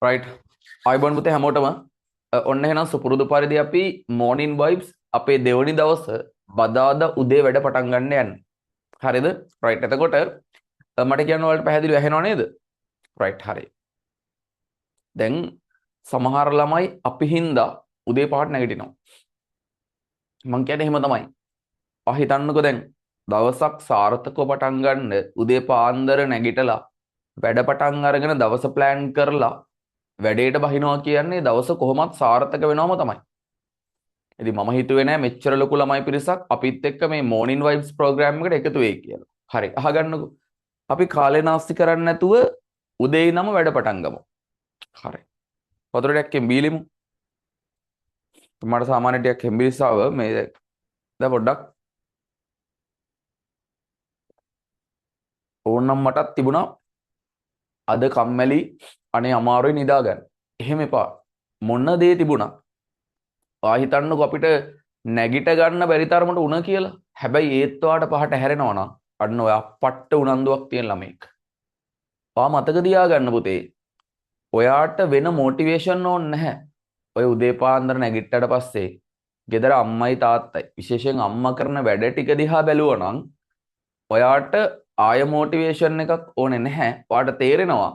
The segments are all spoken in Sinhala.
right අයිබෝන් පුතේ හැමෝටම ඔන්න එහෙනම් සුපුරුදු පරිදි අපි morning vibes අපේ දෙවනි දවස බදාදා උදේ වැඩ පටන් ගන්න යන්නේ හරිද right එතකොට මට කියන්න ඔයාලට පැහැදිලිව ඇහෙනව නේද right හරි දැන් සමහර ළමයි අපි හින්දා උදේ පාට නැගිටිනවා මං කියන්නේ එහෙම තමයි හිතන්නකෝ දැන් දවසක් සාර්ථකව පටන් ගන්න උදේ පාන්දර නැගිටලා වැඩ පටන් අරගෙන දවස plan කරලා වැඩේට බහිනවා කියන්නේ දවස කොහොමත් සාර්ථක වෙනවම තමයි. ඉතින් මම හිතුවේ නෑ මෙච්චර ලොකු ළමයි පිරිසක් අපිත් එක්ක මේ morning vibes program එකට එකතු වෙයි කියලා. හරි අහගන්නකෝ. අපි කාලේ නාස්ති කරන්නේ නැතුව උදේ ඉඳන්ම වැඩ පටන් ගමු. හරි. වතුර ටිකක් බීලිමු. මට සාමාන්‍ය ටිකක් හෙම්බිරිස්සාව මේ දැන් පොඩ්ඩක් ඕනනම් මටත් තිබුණා අද කම්මැලි අනේ අමාරුයි නිදා ගන්න. එහෙම එපා. මොන දේ තිබුණා. හිතන්නකො අපිට නැගිට ගන්න බැරි තරමට උණ කියලා. හැබැයි ඒත් ඔයාට පහට හැරෙනවා නම් අන්න ඔයා පට්ට උනන්දුවක් තියෙන ළමෙක්. ඔයා මතක තියාගන්න පුතේ. ඔයාට වෙන මොටිවේෂන් ඕනේ නැහැ. ඔය උදේ පාන්දර නැගිට්ටට පස්සේ ගෙදර අම්මයි තාත්තයි විශේෂයෙන් අම්මා කරන වැඩ ටික දිහා බැලුවා නම් ඔයාට ආය මොටිවේෂන් එකක් ඕනේ නැහැ. ඔයාට තේරෙනවා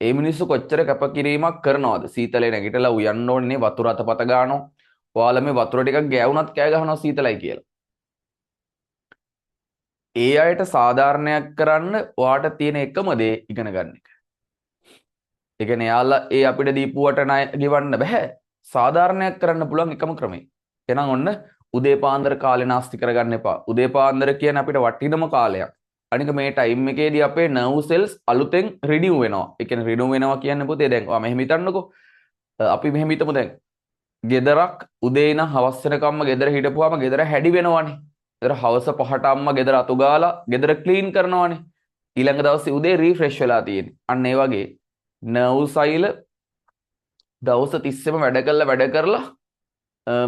ඒ මිනිස්සු කොච්චර කැපකිරීමක් කරනවද? සීතලේ නැගිටලා උයන්න ඕනේ වතුර අතපත ගන්නවා. ඔයාලා මේ වතුර ටිකක් ගෑවුනත් කෑ ගහනවා සීතලයි කියලා. ඒ අයට සාධාරණයක් කරන්න ඔයාට තියෙන එකම දේ ඉගෙන ගන්න එක. ඒ කියන්නේ යාලා ඒ අපිට දීපුවට ණය ගෙවන්න බෑ. සාධාරණයක් කරන්න පුළුවන් එකම ක්‍රමය. එහෙනම් ඔන්න උදේ පාන්දර කාලේ නාස්ති කරගන්න එපා. උදේ පාන්දර කියන්නේ අපිට වටිනම කාලයක්. අනික මේ ටයිම් එකේදී අපේ නර්ව් සෙල්ස් අලුතෙන් රිනිව් වෙනවා. ඒ කියන්නේ රිනිව් වෙනවා කියන්නේ පුතේ දැන් ඔයා මෙහෙම හිතන්නකෝ. අපි මෙහෙම හිතමු දැන්. ගෙදරක් උදේ ඉඳන් හවස වෙනකම්ම ගෙදර හිටපුවාම ගෙදර හැඩි වෙනවනේ. ගෙදර හවස 5ට අම්මා ගෙදර අතු ගාලා ගෙදර ක්ලීන් කරනවනේ. ඊළඟ දවසේ උදේ රීෆ්‍රෙෂ් වෙලා තියෙන්නේ. අන්න ඒ වගේ නර්ව් සෛල දවස් 30ෙම වැඩ කරලා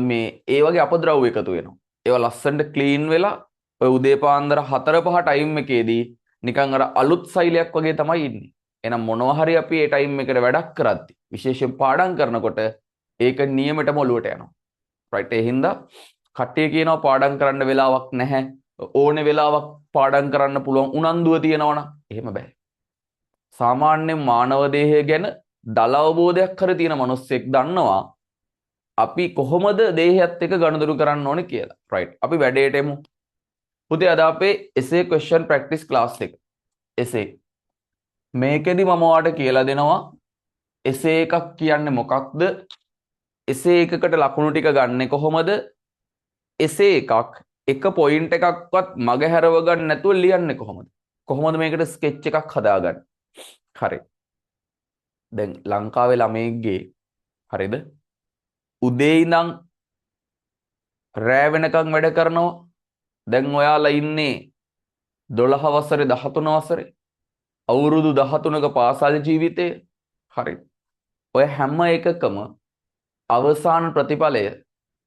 මේ ඒ වගේ අපද්‍රව්‍ය එකතු වෙනවා. ඒවා ලස්සනට ක්ලීන් වෙලා ඔය උදේ පාන්දර 4-5 ටයිම් එකේදී නිකන් අර අලුත් සෛලයක් වගේ තමයි ඉන්නේ. එහෙනම් මොනවා හරි අපි ඒ ටයිම් එකට වැඩක් කරද්දි විශේෂයෙන් පාඩම් කරනකොට ඒක නියමෙටම ඔලුවට යනවා. රයිට් ඒ හින්දා කට්ටිය කියනවා පාඩම් කරන්න වෙලාවක් නැහැ. ඕනේ වෙලාවක් පාඩම් කරන්න පුළුවන් උනන්දුව තියෙනවනම් එහෙම බෑ. සාමාන්‍යයෙන් මානව දේහය ගැන දල අවබෝධයක් කර තියෙන මිනිස්සෙක් දන්නවා අපි කොහොමද දේහයත් එක්ක ගනුදෙනු කරන්න ඕනේ කියලා. රයිට්. අපි වැඩේට එමු. පුතේ අද අපේ essay question practice class එක. essay. මේකෙදි මම ඔයාලට කියලා දෙනවා essay එකක් කියන්නේ මොකක්ද? essay එකකට ලකුණු ටික ගන්නෙ කොහොමද? essay එකක් එක පොයින්ට් එකක්වත් මගහැරව ගන්න නැතුව ලියන්නේ කොහොමද? කොහොමද මේකට ස්කෙච් එකක් හදාගන්නේ? හරි. දැන් ලංකාවේ ළමයිගේ හරිද? උදේ ඉඳන් රෑ වෙනකන් වැඩ කරනවා. දැන් ඔයාලා ඉන්නේ 12 වසරේ 13 වසරේ අවුරුදු 13ක පාසල් ජීවිතයේ හරි. ඔය හැම එකකම අවසාන ප්‍රතිඵලය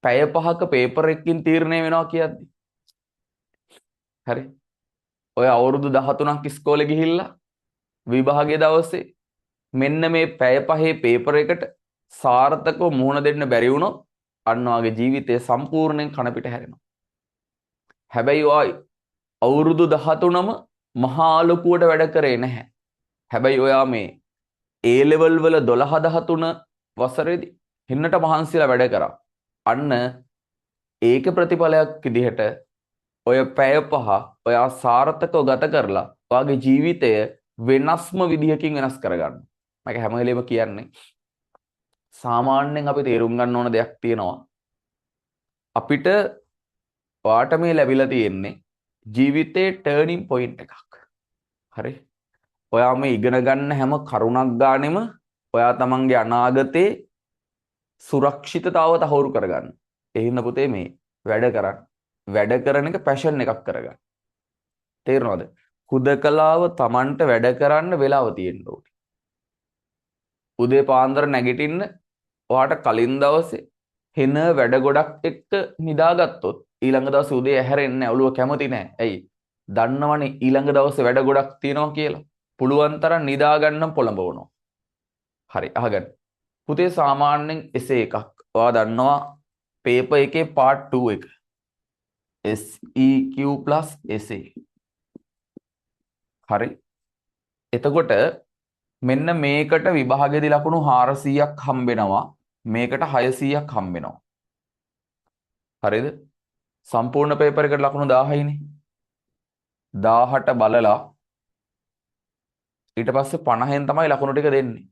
පැය 5ක පේපර් එකකින් තීරණය වෙනවා කියද්දි. හරි. ඔය අවුරුදු 13ක් ඉස්කෝලේ ගිහිල්ලා විභාගයේ දවසේ මෙන්න මේ පැය 5 පේපර් එකට සාර්ථකව මුහුණ දෙන්න බැරි වුණොත් අන්න වාගේ ජීවිතය සම්පූර්ණයෙන් කන පිට හැරෙනවා. හැබැයි ඔය අවුරුදු 13ම මහා ලොකුවට වැඩ කරේ නැහැ. හැබැයි ඔයා මේ A level වල 12 13 වසරේදී හින්නට මහන්සිලා වැඩ කරා. අන්න ඒක ප්‍රතිඵලයක් විදිහට ඔය පැය 5 ඔයා සාර්ථකව ගත කරලා ඔයාගේ ජීවිතය වෙනස්ම විදිහකින් වෙනස් කරගන්න. මම හැම වෙලේම කියන්නේ සාමාන්‍යයෙන් අපි තේරුම් ගන්න ඕන දෙයක් තියෙනවා. අපිට ඔයාට මේ ලැබිලා තියෙන්නේ ජීවිතේ ටර්නින් පොයින්ට් එකක්. හරි. ඔයා මේ ඉගෙන ගන්න හැම කරුණක් ගානෙම ඔයා තමන්ගේ අනාගතේ සුරක්ෂිතතාව තහවුරු කරගන්න. ඒ හින්දා පුතේ මේ වැඩ කරන එක පැෂන් එකක් කරගන්න. තේරෙනවද? හුදකලාව තමන්ට වැඩ කරන්න වෙලාව තියෙන්න ඕනේ. උදේ පාන්දර නැගිටින්න ඔයාට කලින් දවසේ හෙන වැඩ ගොඩක් එක්ක නිදාගත්තොත් ඊළඟ දවසේ උදේ ඇහැරෙන්නේ නැහැ. ඔළුව කැමති නැහැ. ඇයි? දන්නවනේ ඊළඟ දවසේ වැඩ ගොඩක් තියෙනවා කියලා. පුළුවන් තරම් නිදා ගන්න පොළඹවනවා. හරි අහගන්න. පුතේ සාමාන්‍යයෙන් එසේ එකක්. ඔයා දන්නවා පේපර් එකේ part 2 එක. SEQ SA. හරි. එතකොට මෙන්න මේකට විභාගයේදී ලකුණු 400ක් හම්බෙනවා. මේකට 600ක් හම්බෙනවා. හරිද? සම්පූර්ණ පේපර් එකට ලකුණු 1000යිනේ. 18 බලලා ඊට පස්සේ 50න් තමයි ලකුණු ටික දෙන්නේ.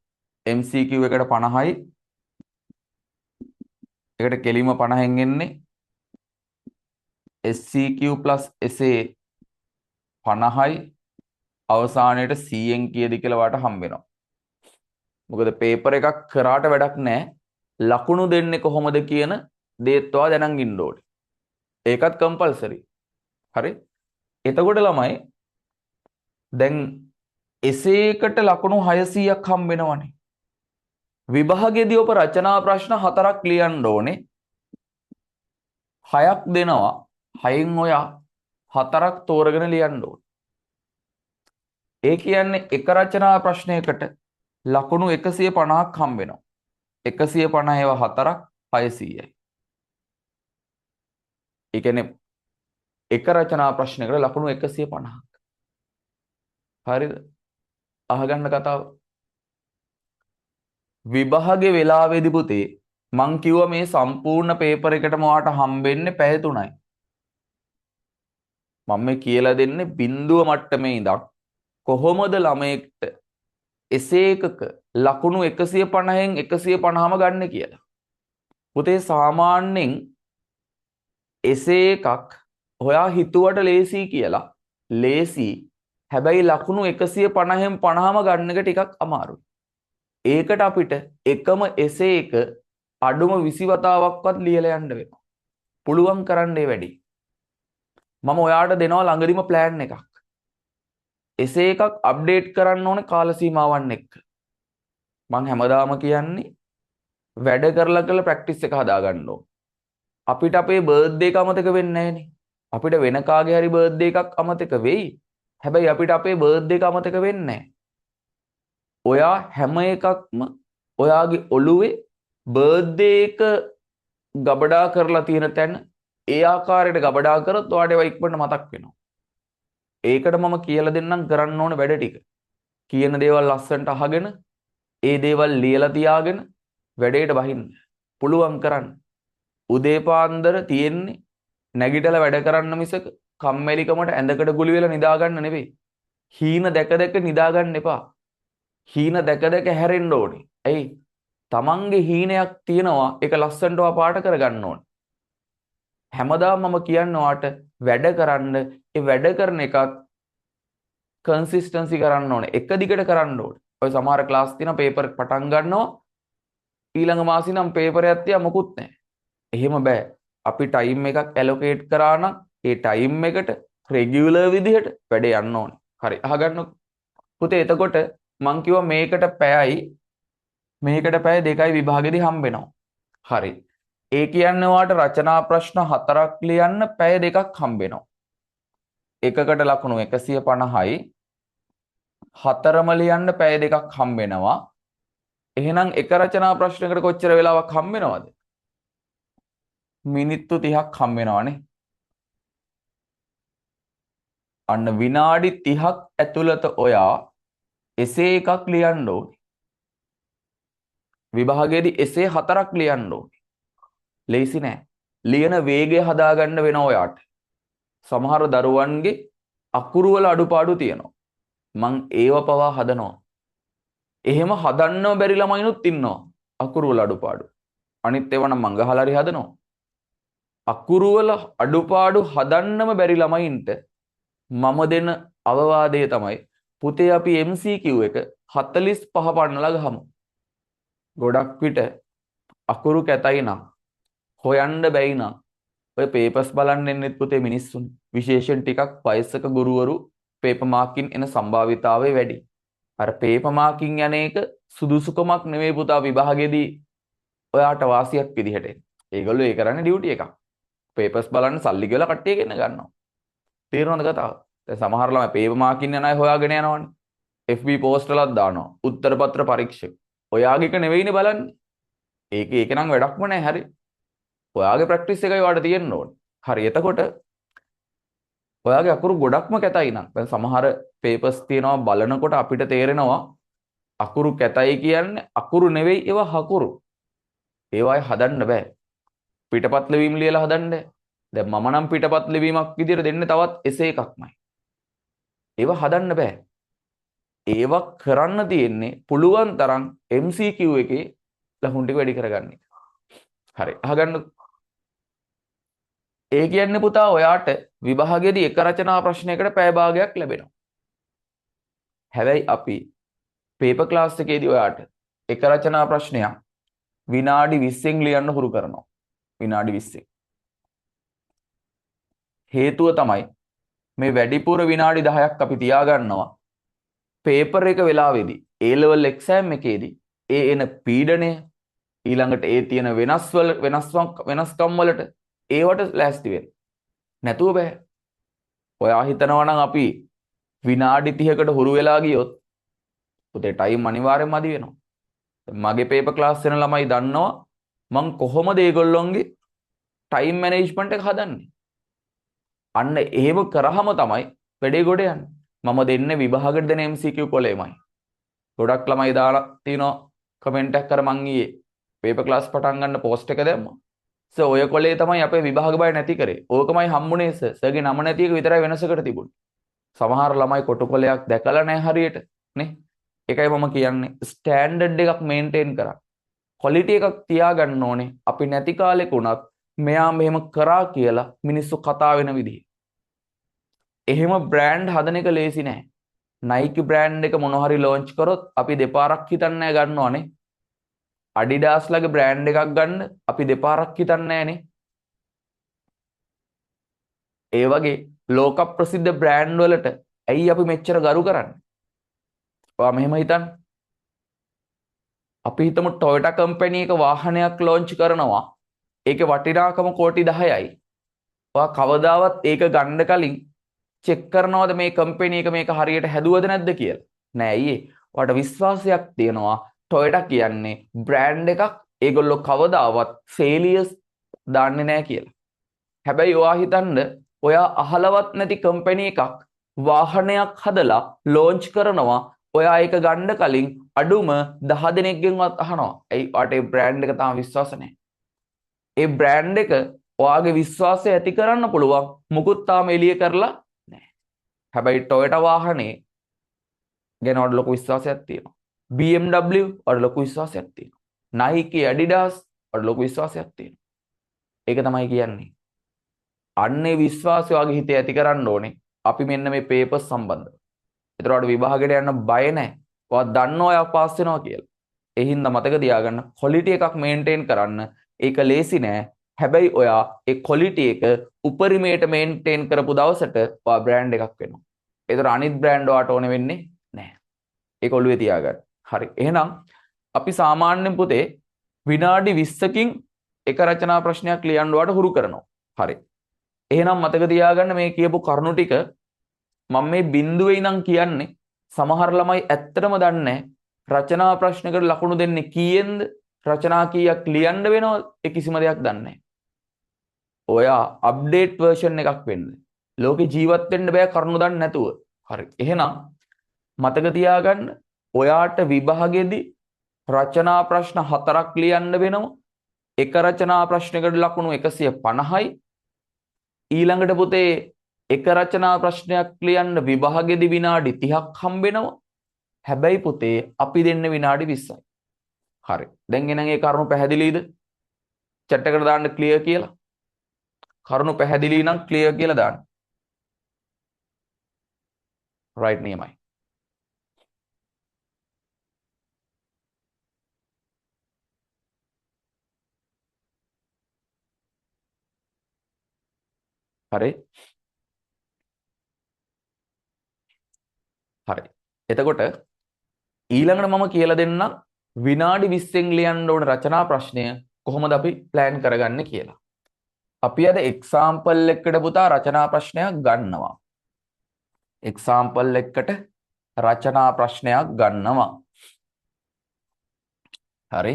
MCQ එකට 50යි. ඒකට කෙලිම 50න් එන්නේ. SCQ SA 50යි. අවසානයේට 100න් කීයද කියලා වාට හම්බ වෙනවා. මොකද පේපර් එකක් කරාට වැඩක් නැහැ. ලකුණු දෙන්නේ කොහොමද කියන දේත් ඔයා දැනන් ඉන්න ඕනේ. ඒකත් කම්පල්සරි. හරි? එතකොට ළමයි දැන් එසේකට ලකුණු 600ක් හම්බ වෙනවනේ. විභාගයේදී ඔබ රචනා ප්‍රශ්න 4ක් ලියන්න ඕනේ. 6ක් දෙනවා. 6න් ඔයා 4ක් තෝරගෙන ලියන්න ඕනේ. ඒ කියන්නේ එක රචනා ප්‍රශ්නයකට ලකුණු 150ක් හම්බ වෙනවා. 150 ඒවා 4ක් 600යි. ඒ කියන්නේ එක රචනා ප්‍රශ්නයකට ලකුණු 150ක්. හරිද? අහගන්න කතාව. විභාගේ වෙලාවේදී පුතේ මං කිව්වා මේ සම්පූර්ණ පේපර් එකටම ඔයාට හම්බෙන්නේ පැය 3යි. මම මේ කියලා දෙන්නේ බිඳුව මට්ටමේ ඉඳන් කොහොමද ළමයෙක්ට එසේ එකක ලකුණු 150න් 150ම ගන්න කියලා. පුතේ සාමාන්‍යයෙන් එසේ එකක් හොයා හිතුවට ලේසි කියලා. ලේසි. හැබැයි ලකුණු 150න් 50ම ගන්න එක ටිකක් අමාරුයි. ඒකට අපිට එකම එසේ එක අඩුම 20 වතාවක්වත් ලියලා යන්න වෙනවා. පුළුවන් කරන්නේ වැඩි. මම ඔයාට දෙනවා ළඟදිම ප්ලෑන් එකක්. එසේ එකක් අප්ඩේට් කරන්න ඕනේ කාල සීමාවන් එක්ක. මං හැමදාම කියන්නේ වැඩ කරලා ප්‍රැක්ටිස් එක හදාගන්න ඕනේ. අපිට අපේ බර්ත්ඩේ එක අමතක වෙන්නේ නැහනේ. අපිට වෙන කාගේ හරි බර්ත්ඩේ එකක් අමතක වෙයි. හැබැයි අපිට අපේ බර්ත්ඩේ එක අමතක වෙන්නේ නැහැ. ඔයා හැම එකක්ම ඔයාගේ ඔළුවේ බර්ත්ඩේ එක ගබඩා කරලා තියෙන තැන ඒ ආකාරයට ගබඩා කරොත් ඔයාට ඒවා ඉක්මනට මතක් වෙනවා. ඒකට මම කියලා දෙන්නම් කරන්න ඕන වැඩ ටික. කියන දේවල් ලස්සනට අහගෙන ඒ දේවල් ලියලා තියාගෙන වැඩේට බහින්න. පුළුවන් කරන්න. උදේ පාන්දර තියෙන්නේ නැගිටලා වැඩ කරන්න මිසක කම්මැලිකමට ඇඳකට ගුලි වෙලා නිදා ගන්න නෙවෙයි. හීන දැක දැක නිදා ගන්න එපා. හීන දැක දැක හැරෙන්න ඕනේ. ඇයි? තමන්ගේ හීනයක් තියෙනවා ඒක ලස්සනට පාට කරගන්න ඕනේ. හැමදාම මම කියන්නේ ඔයාට වැඩ කරන්න ඒ වැඩ කරන එකක් කන්සිස්ටන්සි කරන්න ඕනේ. එක දිගට කරන්න ඕනේ. ඔය සමහර ක්ලාස් තියෙන පේපර් පටන් ගන්නවා ඊළඟ මාසෙ නම් පේපරයක් තියා මොකුත් නැහැ. එහෙම බෑ. අපි ටයිම් එකක් ඇලොකේට් කරා නම් ඒ ටයිම් එකට රෙගියුලර් විදිහට වැඩේ යන්න ඕනේ. හරි අහගන්න පුතේ. එතකොට මං කිව්වා මේකට පැයයි මේකට පැය 2යි විභාගෙදී හම්බ වෙනවා. හරි. ඒ කියන්නේ ඔයාට රචනා ප්‍රශ්න 4ක් ලියන්න පැය 2ක් හම්බ වෙනවා. එකකට ලකුණු 150යි. 4ම ලියන්න පැය 2ක් හම්බ වෙනවා. එහෙනම් එක රචනා ප්‍රශ්නයකට කොච්චර වෙලාවක් හම්බ වෙනවද? මිනිත්තු 30ක් හම්බ වෙනවනේ. අන්න විනාඩි 30ක් ඇතුළත ඔයා එසේ එකක් ලියන්න ඕනේ. විභාගයේදී එසේ 4ක් ලියන්න ඕනේ. ලේසි නෑ. ලියන වේගය හදාගන්න වෙනවා ඔයාට. සමහර දරුවන්ගේ අකුරු වල අඩුපාඩු තියෙනවා. මං ඒව පවා හදනවා. එහෙම හදන්නව බැරි ළමයිනුත් ඉන්නවා. අකුරු වල අඩුපාඩු. අනිත් ඒවා නම් මං ගහලා හරි හදනවා. අකුරු වල අඩුපාඩු හදන්නම බැරි ළමයින්ට මම දෙන අවවාදය තමයි පුතේ අපි MCQ එක 45 පන්නලා ගහමු. ගොඩක් විට අකුරු කැතයි නම් හොයන්න බැයි නම් ඔය පේපර්ස් බලන්න එන්නෙත් පුතේ මිනිස්සුන්. විශේෂයෙන් ටිකක් වයසක ගුරුවරු පේපර් මාකින් එන සම්භාවිතාවය වැඩි. අර පේපර් මාකින් යන එක සුදුසුකමක් නෙමෙයි පුතා විභාගෙදී ඔයාට වාසියක් විදිහට. ඒගොල්ලෝ ඒ කරන්නේ ඩියුටි එකක්. පේපර්ස් බලන්න සල්ලි කියලා කට්ටිය ගෙන්න ගන්නවා. තේරෙනවද කතාව? දැන් සමහර ළමයි පේපර් මාකින් යන අය හොයාගෙන යනවනේ. FB පෝස්ට් වලත් දානවා. උත්තර පත්‍ර පරීක්ෂක. ඔයාගේ එක නෙවෙයිනේ බලන්නේ. ඒක නම් වැඩක්ම නැහැ. හරි. ඔයාගේ ප්‍රැක්ටිස් එකයි ඔයාලට තියෙන්න ඕනේ. හරි. එතකොට ඔයාගේ අකුරු ගොඩක්ම කැතයි නම් දැන් සමහර පේපර්ස් තියෙනවා බලනකොට අපිට තේරෙනවා අකුරු කැතයි කියන්නේ අකුරු නෙවෙයි ඒවා හකුරු. ඒවායි හදන්න බෑ. පිටපත් ලිවීම ලියලා හදන්න. දැන් මම නම් පිටපත් ලිවීමක් විදියට දෙන්නේ තවත් එසේ එකක්මයි. ඒවා හදන්න බෑ. ඒවා කරන්න තියෙන්නේ පුළුවන් තරම් MCQ එකේ ලකුණු ටික වැඩි කරගන්න එක. හරි. අහගන්න. ඒ කියන්නේ පුතා ඔයාට විභාගයේදී එක රචනා ප්‍රශ්නයකට පැය භාගයක් ලැබෙනවා. හැබැයි අපි පේපර් ක්ලාස් එකේදී ඔයාට එක රචනා ප්‍රශ්නයක් විනාඩි 20න් ලියන්න හුරු කරනවා. විනාඩි 20න්. හේතුව තමයි මේ වැඩිපුර විනාඩි 10ක් අපි තියාගන්නවා පේපර් එක වෙලාවේදී A level exam එකේදී ඒ එන පීඩනය ඊළඟට ඒ තියෙන වෙනස්කම් වලට ඒවට ලෑස්ති වෙන්න. නැතුව බෑ. ඔයා හිතනවා නම් අපි විනාඩි 30කට හුරු වෙලා ගියොත් පුතේ ටයිම් අනිවාර්යෙන්ම අඩු වෙනවා. මගේ පේපර් ක්ලාස් වෙන ළමයි දන්නවා මං කොහොමද ඒගොල්ලොන්ගේ ටයිම් මැනේජ්මන්ට් එක හදන්නේ. අන්න එහෙම කරාම තමයි වැඩේ ගොඩ යන්නේ. මම දෙන්නේ විභාගෙට දෙන MCQ කොලෙමයි. ගොඩක් ළමයි දාලා තිනවා කමෙන්ට් එකක් කර මං ඊයේ පේපර් ක්ලාස් පටන් ගන්න පෝස්ට් එක දැම්මා. සර් ඔය කොලේ තමයි අපේ විභාග බය නැති කරේ. ඕකමයි හම්බුනේ සර්. සර්ගේ නම නැති එක විතරයි වෙනසකට තිබුණේ. සමහර ළමයි කොටු කොලයක් දැකලා නැහැ හරියට නේ. ඒකයි මම කියන්නේ ස්ටෑන්ඩඩ් එකක් මේන්ටේන් කරා. ක්වොලිටි එකක් තියාගන්න ඕනේ. අපි නැති කාලෙක උනත් මෙයා මෙහෙම කරා කියලා මිනිස්සු කතා වෙන විදිහ. එහෙම බ්‍රෑන්ඩ් හදන එක ලේසි නෑ. Nike බ්‍රෑන්ඩ් එක මොන හරි ලොන්ච් කරොත් අපි දෙපාරක් හිතන්නේ ගන්නවනේ. Adidas ලගේ බ්‍රෑන්ඩ් එකක් ගන්න අපි දෙපාරක් හිතන්නේ නෑනේ. ඒ වගේ ලෝක ප්‍රසිද්ධ බ්‍රෑන්ඩ් වලට ඇයි අපි මෙච්චර ගරු කරන්නේ? ඔයා මෙහෙම හිතන්න. අපි හිතමු Toyota කම්පැනි එක වාහනයක් ලොන්ච් කරනවා. ඒකේ වටිනාකම කෝටි 10යි. ඔයා කවදාවත් ඒක ගන්න කලින් චෙක් කරනවද මේ කම්පැනි එක මේක හරියට හැදුවද නැද්ද කියලා? නෑ අයියේ. ඔයාට විශ්වාසයක් තියෙනවා Toyota කියන්නේ බ්‍රෑන්ඩ් එකක් ඒගොල්ලෝ කවදාවත් ෆේලියර්ස් දාන්නේ නෑ කියලා. හැබැයි ඔයා හිතන්න ඔයා අහලවත් නැති කම්පැනි එකක් වාහනයක් හදලා ලොන්ච් කරනවා. ඔයා ඒක ගන්න කලින් අඩුම 10 දෙනෙක්ගෙන්වත් අහනවා. ඇයි ඔයාට ඒ බ්‍රෑන්ඩ් එක තාම විශ්වාස නැහැ? ඒ බ්‍රෑන්ඩ් එක ඔයාගේ විශ්වාසය ඇති කරන්න පුළුවන් මුකුත් තාම එළිය කරලා නැහැ. හැබැයි Toyota වාහනේ ගැන ඔයාලට ලොකු විශ්වාසයක් තියෙනවා. BMW ඔයාලට ලොකු විශ්වාසයක් තියෙනවා. Nike Adidas ඔයාලට ලොකු විශ්වාසයක් තියෙනවා. ඒක තමයි කියන්නේ. අන්නේ විශ්වාසය ඔයාගේ හිතේ ඇති කරන්න ඕනේ. අපි මෙන්න මේ පේපර්ස් සම්බන්ධව. ඒතර ඔයාලට විභාගයට යන්න බය නැහැ. ඔයා දන්නවා ඔයා පාස් වෙනවා කියලා. ඒ හින්දා මතක තියාගන්න ක්වොලිටි එකක් මේන්ටේන් කරන්න. ඒක ලේසි නෑ. හැබැයි ඔයා ඒ ක්වොලිටි එක උපරිමයට මේන්ටේන් කරපු දවසට ඔයා බ්‍රෑන්ඩ් එකක් වෙනවා. ඒතර අනිත් බ්‍රෑන්ඩ් ඔයාට ඕන වෙන්නේ නැහැ. ඒක ඔළුවේ තියාගන්න. හරි. එහෙනම් අපි සාමාන්‍යයෙන් පුතේ විනාඩි 20කින් එක රචනා ප්‍රශ්නයක් ලියන්න ඔයාට හුරු කරනවා. හරි. එහෙනම් මතක තියාගන්න මේ කියපු කරුණු ටික මම මේ බිඳුවේ ඉඳන් කියන්නේ සමහර ළමයි ඇත්තටම දන්නේ රචනා ප්‍රශ්නකට ලකුණු දෙන්නේ කීයෙන්ද රචනා කීයක් ලියන්න වෙනවද ඒ කිසිම දෙයක් දන්නේ නැහැ. ඔයා අප්ඩේට් version එකක් වෙන්න. ලෝකේ ජීවත් වෙන්න බෑ කරුණු දන්නේ නැතුව. හරි. එහෙනම් මතක තියාගන්න ඔයාට විභාගෙදී රචනා ප්‍රශ්න 4ක් ලියන්න වෙනවා. එක රචනා ප්‍රශ්නයකට ලකුණු 150යි. ඊළඟට පුතේ එක රචනා ප්‍රශ්නයක් ලියන්න විභාගෙදී විනාඩි 30ක් හම්බ වෙනවා. හැබැයි පුතේ අපි දෙන්නේ විනාඩි 20යි. හරි. දැන් එහෙනම් ඒ කරුණු පැහැදිලිද? chat එකට දාන්න clear කියලා. කරුණු පැහැදිලි නම් clear කියලා දාන්න. right නියමයි. හරි. හරි. එතකොට ඊළඟට මම කියලා දෙන්නම් විනාඩි 20න් ලියන්න ඕන රචනා ප්‍රශ්නය කොහොමද අපි plan කරගන්නේ කියලා. අපි අද example එකකට පුතා රචනා ප්‍රශ්නයක් ගන්නවා. example එකකට රචනා ප්‍රශ්නයක් ගන්නවා. හරි.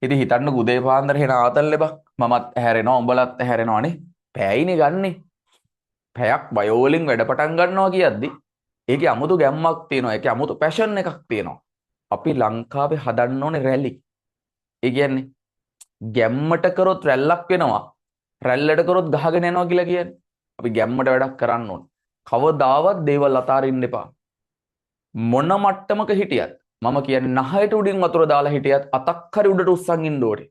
ඉතින් හිතන්න උදේ පාන්දර හෙන ආතල්ලේ බං. මමත් හැරෙනවා උඹලත් හැරෙනවානේ. පැයයිනේ ගන්නෙ. පැයක් බයෝ වලින් වැඩ පටන් ගන්නවා කියද්දි ඒකේ අමුතු ගැම්මක් තියෙනවා. ඒකේ අමුතු පැෂන් එකක් තියෙනවා. අපි ලංකාවේ හදන්න ඕනේ රැලි. ඒ කියන්නේ ගැම්මට කරොත් රැල්ලක් වෙනවා. රැල්ලට කරොත් ගහගෙන යනවා කියලා කියන්නේ. අපි ගැම්මට වැඩක් කරන්න ඕනේ. කවදාවත් දේවල් අතාරින්න එපා. මොන මට්ටමක හිටියත් මම කියන්නේ නහයට උඩින් වතුර දාලා හිටියත් අතක් හරි උඩට උස්සන් ඉන්න ඕනේ.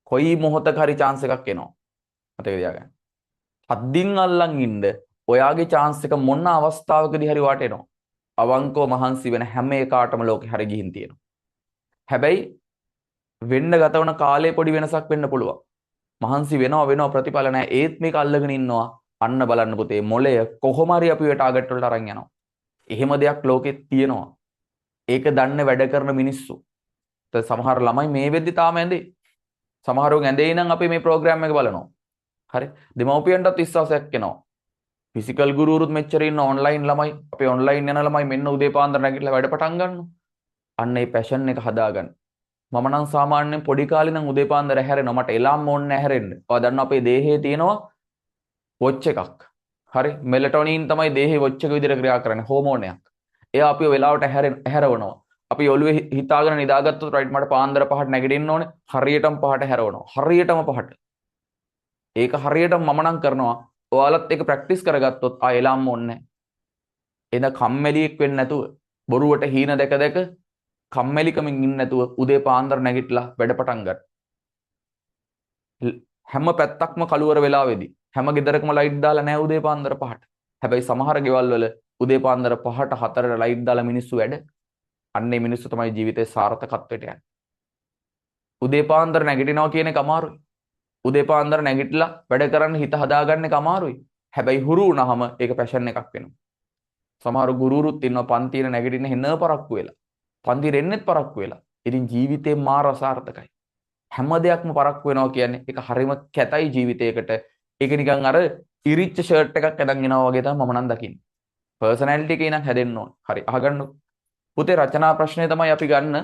කොයි මොහොතක හරි chance එකක් එනවා. මතක තියාගන්න. අද්දින් අල්ලන් ඉන්න ඔයාගේ chance එක මොන අවස්ථාවකදී හරි වාට එනවා. අවංකව මහන්සි වෙන හැම එකාටම ලෝකේ හරි ගිහින් තියෙනවා. හැබැයි වෙන්න ගත වන කාලේ පොඩි වෙනසක් වෙන්න පුළුවන්. මහන්සි වෙනවා ප්‍රතිඵල නැහැ. ඒත් මේක අල්ලගෙන ඉන්නවා. අන්න බලන්න පුතේ මොලය කොහොම හරි අපිව ටාගට් වලට අරන් යනවා. එහෙම දෙයක් ලෝකෙත් තියෙනවා. ඒක දන්නේ වැඩ කරන මිනිස්සු. සමහර ළමයි මේ වෙද්දි තාම ඇඳේ. සමහරව ඇඳේ නම් අපි මේ ප්‍රෝග්‍රෑම් එක බලනවා. හරි. දෙමව්පියන්ටත් විශ්වාසයක් එනවා. ෆිසිකල් ගුරුවරුත් මෙච්චර ඉන්න ඔන්ලයින් ළමයි. අපි ඔන්ලයින් යන ළමයි මෙන්න උදේ පාන්දර නැගිටලා වැඩ පටන් ගන්නවා. අන්න ඒ පැෂන් එක හදාගන්න. මම නම් සාමාන්‍යයෙන් පොඩි කාලේ නම් උදේ පාන්දර හැරෙනවා. මට එලාම් ඕනේ නැහැ හැරෙන්න. ඔයා දන්නවා අපේ දේහයේ තියෙනවා වොච් එකක්. හරි. මෙලටොනින් තමයි දේහේ වොච් එක විදිහට ක්‍රියා කරන්නේ හෝමෝනයක්. එයා අපිව වෙලාවට හැරවනවා. අපි ඔළුවේ හිතාගෙන නිදාගත්තොත් රයිට් මට පාන්දර 5ට නැගිටින්න ඕනේ. හරියටම 5ට හැරවනවා. හරියටම 5ට. ඒක හරියටම මම නම් කරනවා. ඔයාලත් ඒක ප්‍රැක්ටිස් කරගත්තොත් ආ එලාම් ඕනේ නැහැ. එන කම්මැලියෙක් වෙන්නේ නැතුව බොරුවට හීන දැක දැක කම්මැලිකමින් ඉන්නේ නැතුව උදේ පාන්දර නැගිටලා වැඩ පටන් ගන්න. හැම පැත්තක්ම කළුවර වෙලාවේදී හැම ගෙදරකම ලයිට් දාලා නැහැ උදේ පාන්දර 5ට. හැබැයි සමහර ගෙවල් වල උදේ පාන්දර 5ට 4ට ලයිට් දාලා මිනිස්සු වැඩ. අන්නේ මිනිස්සු තමයි ජීවිතේ සාර්ථකත්වයට යන්නේ. උදේ පාන්දර නැගිටිනවා කියන එක අමාරුයි. උදේ පාන්දර නැගිටලා වැඩ කරන්න හිත හදාගන්න එක අමාරුයි. හැබැයි හුරු වුණාම ඒක පැෂන් එකක් වෙනවා. සමහර ගුරුවරුත් ඉන්නවා පන්තියේ නැගිටින්න හෙන පරක්කු වෙලා. පන්තියේ එන්නෙත් පරක්කු වෙලා. ඉතින් ජීවිතේ මාර අසාර්ථකයි. හැම දෙයක්ම පරක්කු වෙනවා කියන්නේ ඒක හරිම කැතයි ජීවිතයකට. ඒක නිකන් අර ඉරිච්ච ෂර්ට් එකක් ඇඳන් එනවා වගේ තමයි මම නම් දකින්නේ. පර්සනැලිටි එකේ නම් හැදෙන්න ඕන. හරි අහගන්නකො. පුතේ රචනා ප්‍රශ්නය තමයි අපි ගන්න.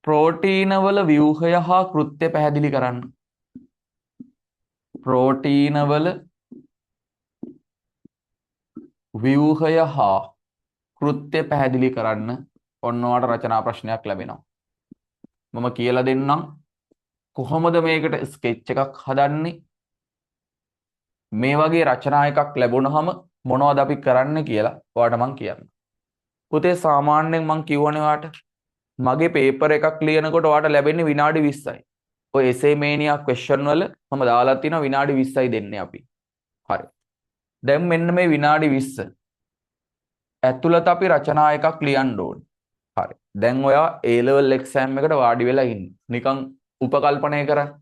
ප්‍රෝටීනවල ව්‍යුහය හා කෘත්‍ය පැහැදිලි කරන්න. ප්‍රෝටීනවල ව්‍යුහය හා කෘත්‍ය පැහැදිලි කරන්න ඔන්න ඔයාලට රචනා ප්‍රශ්නයක් ලැබෙනවා. මම කියලා දෙන්නම් කොහොමද මේකට ස්කෙච් එකක් හදන්නේ. මේ වගේ රචනා එකක් ලැබුණාම මොනවද අපි කරන්න කියලා ඔයාලට මම කියන්නම්. පුතේ සාමාන්‍යයෙන් මම කියවනේ ඔයාලට මගේ පේපර් එකක් ලියනකොට ඔයාලට ලැබෙන්නේ විනාඩි 20යි. ඔය එසේ මේනියා ක්වෙස්චන් වල මම දාලා තියෙනවා විනාඩි 20යි දෙන්නේ අපි. හරි. දැන් මෙන්න මේ විනාඩි 20 ඇතුළත අපි රචනා එකක් ලියන්න ඕනේ. හරි. දැන් ඔයා A level exam එකට වාඩි වෙලා ඉන්නේ. නිකන් උපකල්පනය කරන්න.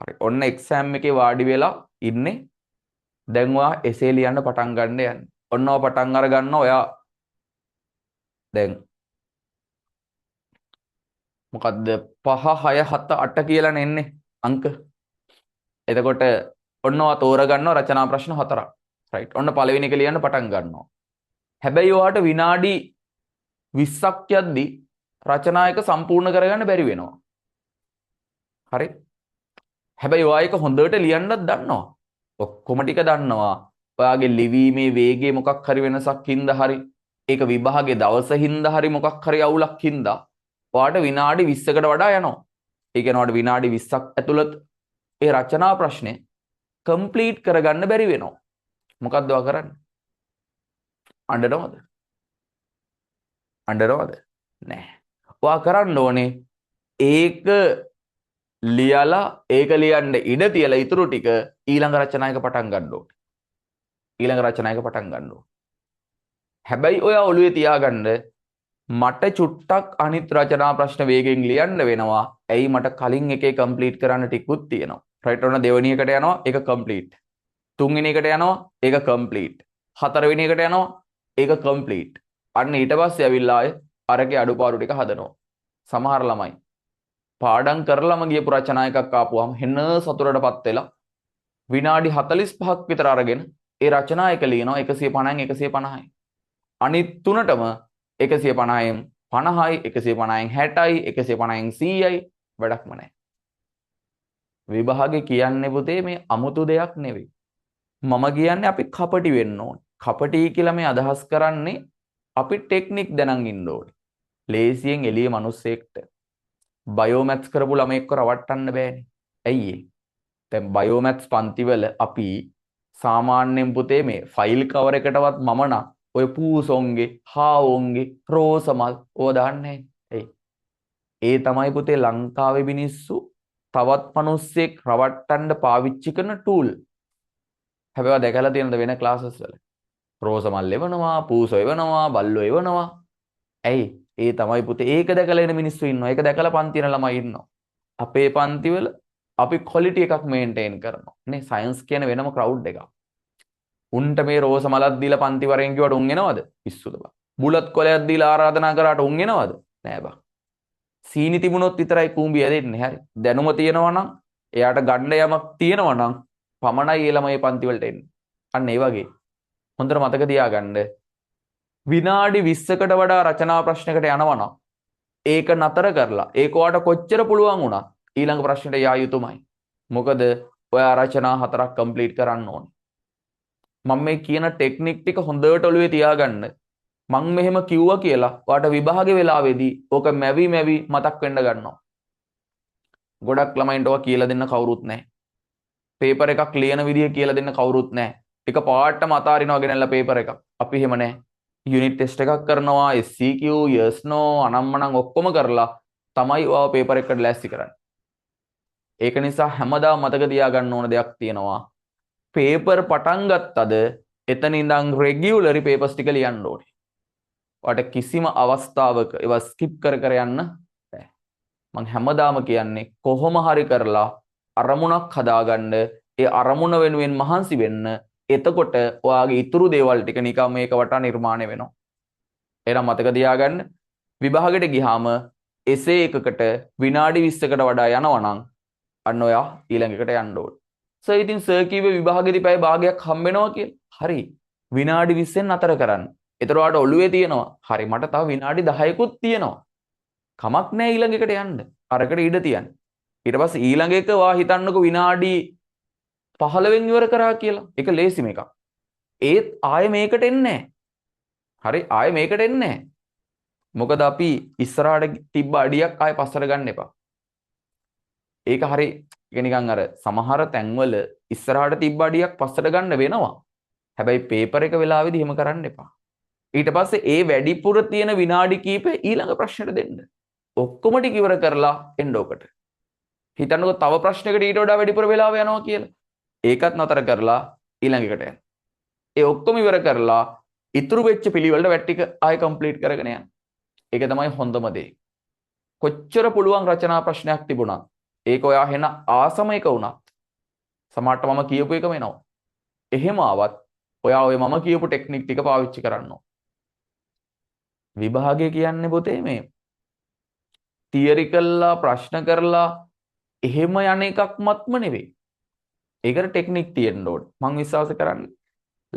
හරි. ඔන්න exam එකේ වාඩි වෙලා ඉන්නේ. දැන් ඔයා essay ලියන්න පටන් ගන්න යන්නේ. ඔන්න ඔය පටන් අර ගන්න ඔයා දැන් මොකද්ද 5 6 7 8 කියලා නෙන්නේ අංක. එතකොට ඔන්න ඔයා තෝරගන්නවා රචනා ප්‍රශ්න 4ක්. රයිට්. ඔන්න පළවෙනි එක ලියන්න පටන් ගන්නවා. හැබැයි ඔයාට විනාඩි 20ක් යද්දි රචනා එක සම්පූර්ණ කරගන්න බැරි වෙනවා. හරි. හැබැයි ඔයා ඒක හොඳට ලියන්නත් දන්නවා. ඔක්කොම ටික දන්නවා. ඔයාගේ ලිවීමේ වේගයේ මොකක් හරි වෙනසක් හින්දා හරි ඒක විභාගයේ දවස හින්දා හරි මොකක් හරි අවුලක් හින්දා ඔයාට විනාඩි 20කට වඩා යනවා. ඒ කියන්නේ ඔයාට විනාඩි 20ක් ඇතුළත ඒ රචනා ප්‍රශ්නේ කම්ප්ලීට් කරගන්න බැරි වෙනවා. මොකක්ද ඔයා කරන්නේ? අඬනවද? අඬනවද? නෑ. ඔයා කරන්න ඕනේ ඒක ලියලා ඒක ලියන්න ඉඩ තියලා ඊටු ටික ඊළඟ රචනා එක පටන් ගන්න ඕනේ. ඊළඟ රචනා එක පටන් ගන්න ඕනේ. හැබැයි ඔයා ඔළුවේ තියාගන්න මට චුට්ටක් අනිත් රචනා ප්‍රශ්න වේගෙන් ලියන්න වෙනවා. ඇයි මට කලින් එකේ කම්ප්ලීට් කරන්න ටිකුත් තියෙනවා. රයිට්. ඔන්න දෙවෙනි එකට යනවා ඒක කම්ප්ලීට්. තුන්වෙනි එකට යනවා ඒක කම්ප්ලීට්. හතරවෙනි එකට යනවා ඒක කම්ප්ලීට්. අන්න ඊට පස්සේ ඇවිල්ලා ආයේ අරගේ අඩුපාඩු ටික හදනවා. සමහර ළමයි පාඩම් කරලම ගියපු රචනා එකක් ආපුවාම හෙන සතුටටපත් වෙලා විනාඩි 45ක් විතර අරගෙන ඒ රචනා එක ලියනවා 150න් 150යි. අනිත් තුනටම 150න් 50යි 150න් 60යි 150න් 100යි වැඩක්ම නැහැ. විභාගේ කියන්නේ පුතේ මේ අමුතු දෙයක් නෙවෙයි. මම කියන්නේ අපි කපටි වෙන්න ඕනේ. කපටි කියලා මේ අදහස් කරන්නේ අපි ටෙක්නික් දැනන් ඉන්න ඕනේ. ලේසියෙන් එළිය මිනිස්සෙක්ට බයෝමැත්ස් කරපු ළමෙක්ව රවට්ටන්න බෑනේ. ඇයි ඒ? දැන් බයෝමැත්ස් පන්තිවල අපි සාමාන්‍යයෙන් පුතේ මේ ෆයිල් කවර් එකටවත් මම නම් ඔය පූසොන්ගේ, හාවොන්ගේ, රෝසමල් ඕවා දාන්නේ නැහැ. ඒ තමයි පුතේ ලංකාවේ මිනිස්සු තවත් මිනිස්සෙක් රවට්ටන්න පාවිච්චි කරන ටූල්. හැබැයි දැකලා තියෙනද වෙන ක්ලාසස් වල? රෝසමල් එවනවා, පූසෝ එවනවා, බල්ලෝ එවනවා. ඇයි? ඒ තමයි පුතේ ඒක දැකලා එන මිනිස්සු ඉන්නවා. ඒක දැකලා පන්ති යන ළමයි ඉන්නවා. අපේ පන්තිවල අපි ක්වොලිටි එකක් මේන්ටේන් කරනවා. නේ සයන්ස් කියන වෙනම ක්‍රවුඩ් එකක්. උන්ට මේ රෝසමලක් දීලා පන්ති වරෙන් කිව්වට උන් එනවද? පිස්සුද බං. බුලත් කොලයක් දීලා ආරාධනා කරාට උන් එනවද? නෑ බං. සීනි තිබුණොත් විතරයි කූඹිය ඇදෙන්නේ. හරි. දැනුම තියෙනවා නම් එයාට ගන්න යමක් තියෙනවා නම් පමණයි ඒ ළමයි පන්ති වලට එන්නේ. අන්න ඒ වගේ. හොඳට මතක තියාගන්න. විනාඩි 20කට වඩා රචනා ප්‍රශ්නයකට යනවා නම් ඒක නතර කරලා ඒක ඔයාට කොච්චර පුළුවන් වුණත් ඊළඟ ප්‍රශ්නෙට යා යුතුමයි. මොකද ඔයා රචනා 4ක් කම්ප්ලීට් කරන්න ඕනේ. මම මේ කියන ටෙක්නික් ටික හොඳට ඔළුවේ තියාගන්න. මං මෙහෙම කිව්වා කියලා ඔයාට විභාගේ වෙලාවේදී ඕක මැවි මතක් වෙන්න ගන්නවා. ගොඩක් ළමයින්ට ඔයා කියලා දෙන්න කවුරුත් නැහැ. පේපර් එකක් ලියන විදිය කියලා දෙන්න කවුරුත් නැහැ. එක පාටම අතාරිනවා ගෙනල්ලා පේපර් එකක්. අපි එහෙම නැහැ. යුනිට් ටෙස්ට් එකක් කරනවා, SCQ, yes no අනම්මනම් ඔක්කොම කරලා තමයි ඔයාව පේපර් එකට ලෑස්ති කරන්නේ. ඒක නිසා හැමදාම මතක තියාගන්න ඕන දෙයක් තියෙනවා. පේපර් පටන් ගත්තද එතන ඉඳන් රෙගියුලරි පේපර්ස් ටික ලියන්න ඕනේ. ඔයාට කිසිම අවස්ථාවක ඒවා ස්කිප් කර යන්න බෑ. මම හැමදාම කියන්නේ කොහොම හරි කරලා අරමුණක් හදාගන්න, ඒ අරමුණ වෙනුවෙන් මහන්සි වෙන්න. එතකොට ඔයාගේ ඉතුරු දේවල් ටික නිකම් මේක වටා නිර්මාණය වෙනවා. එහෙනම් මතක තියාගන්න විභාගෙට ගියාම එසේ එකකට විනාඩි 20කට වඩා යනවනම් අන්න ඔයා ඊළඟ එකට යන්න ඕනේ. සර් ඉතින් සර් කිව්වේ විභාගෙදී පැය භාගයක් හම්බ වෙනවා කියලා. හරි. විනාඩි 20ෙන් අතර කරන්න. ඒතර ඔයාට ඔළුවේ තියෙනවා. හරි මට තව විනාඩි 10කුත් තියෙනවා. කමක් නැහැ ඊළඟ එකට යන්න. අරකට ඉඩ තියන්න. ඊට පස්සේ ඊළඟ එක වා හිතන්නකෝ විනාඩි 15න් ඉවර කරා කියලා. ඒක ලේසිම එකක්. ඒත් ආයෙ මේකට එන්නේ නැහැ. හරි ආයෙ මේකට එන්නේ නැහැ. මොකද අපි ඉස්සරහට තිබ්බ අඩියක් ආයෙ පස්සට ගන්න එපා. ඒක හරි ඒක නිකන් අර සමහර තැන්වල ඉස්සරහට තිබ්බ අඩියක් පස්සට ගන්න වෙනවා. හැබැයි පේපර් එක වෙලාවේදී එහෙම කරන්න එපා. ඊට පස්සේ ඒ වැඩිපුර තියෙන විනාඩි කීපේ ඊළඟ ප්‍රශ්නෙට දෙන්න. ඔක්කොම ටික ඉවර කරලා එන්න ඔකට. හිතන්නකෝ තව ප්‍රශ්නයකට ඊට වඩා වැඩිපුර වෙලාව යනවා කියලා. ඒකත් නතර කරලා ඊළඟ එකට යන්න. ඒ ඔක්කොම ඉවර කරලා ඉතුරු වෙච්ච පිළිවෙලට වැට් ටික ආයෙ කම්ප්ලීට් කරගෙන යන්න. ඒක තමයි හොඳම දේ. කොච්චර පුළුවන් රචනා ප්‍රශ්නයක් තිබුණත් ඒක ඔයා හෙන ආසම එක වුණත් සමහරට මම කියපු එකම එනවා. එහෙම ආවත් ඔයා ඔය මම කියපු ටෙක්නික් ටික පාවිච්චි කරන්න ඕන. විභාගය කියන්නේ පුතේ මේ තියරි කරලා ප්‍රශ්න කරලා එහෙම යන එකක්මත්ම නෙවෙයි. ඒකට ටෙක්නික් තියෙන්න ඕනේ. මම විශ්වාස කරන්නේ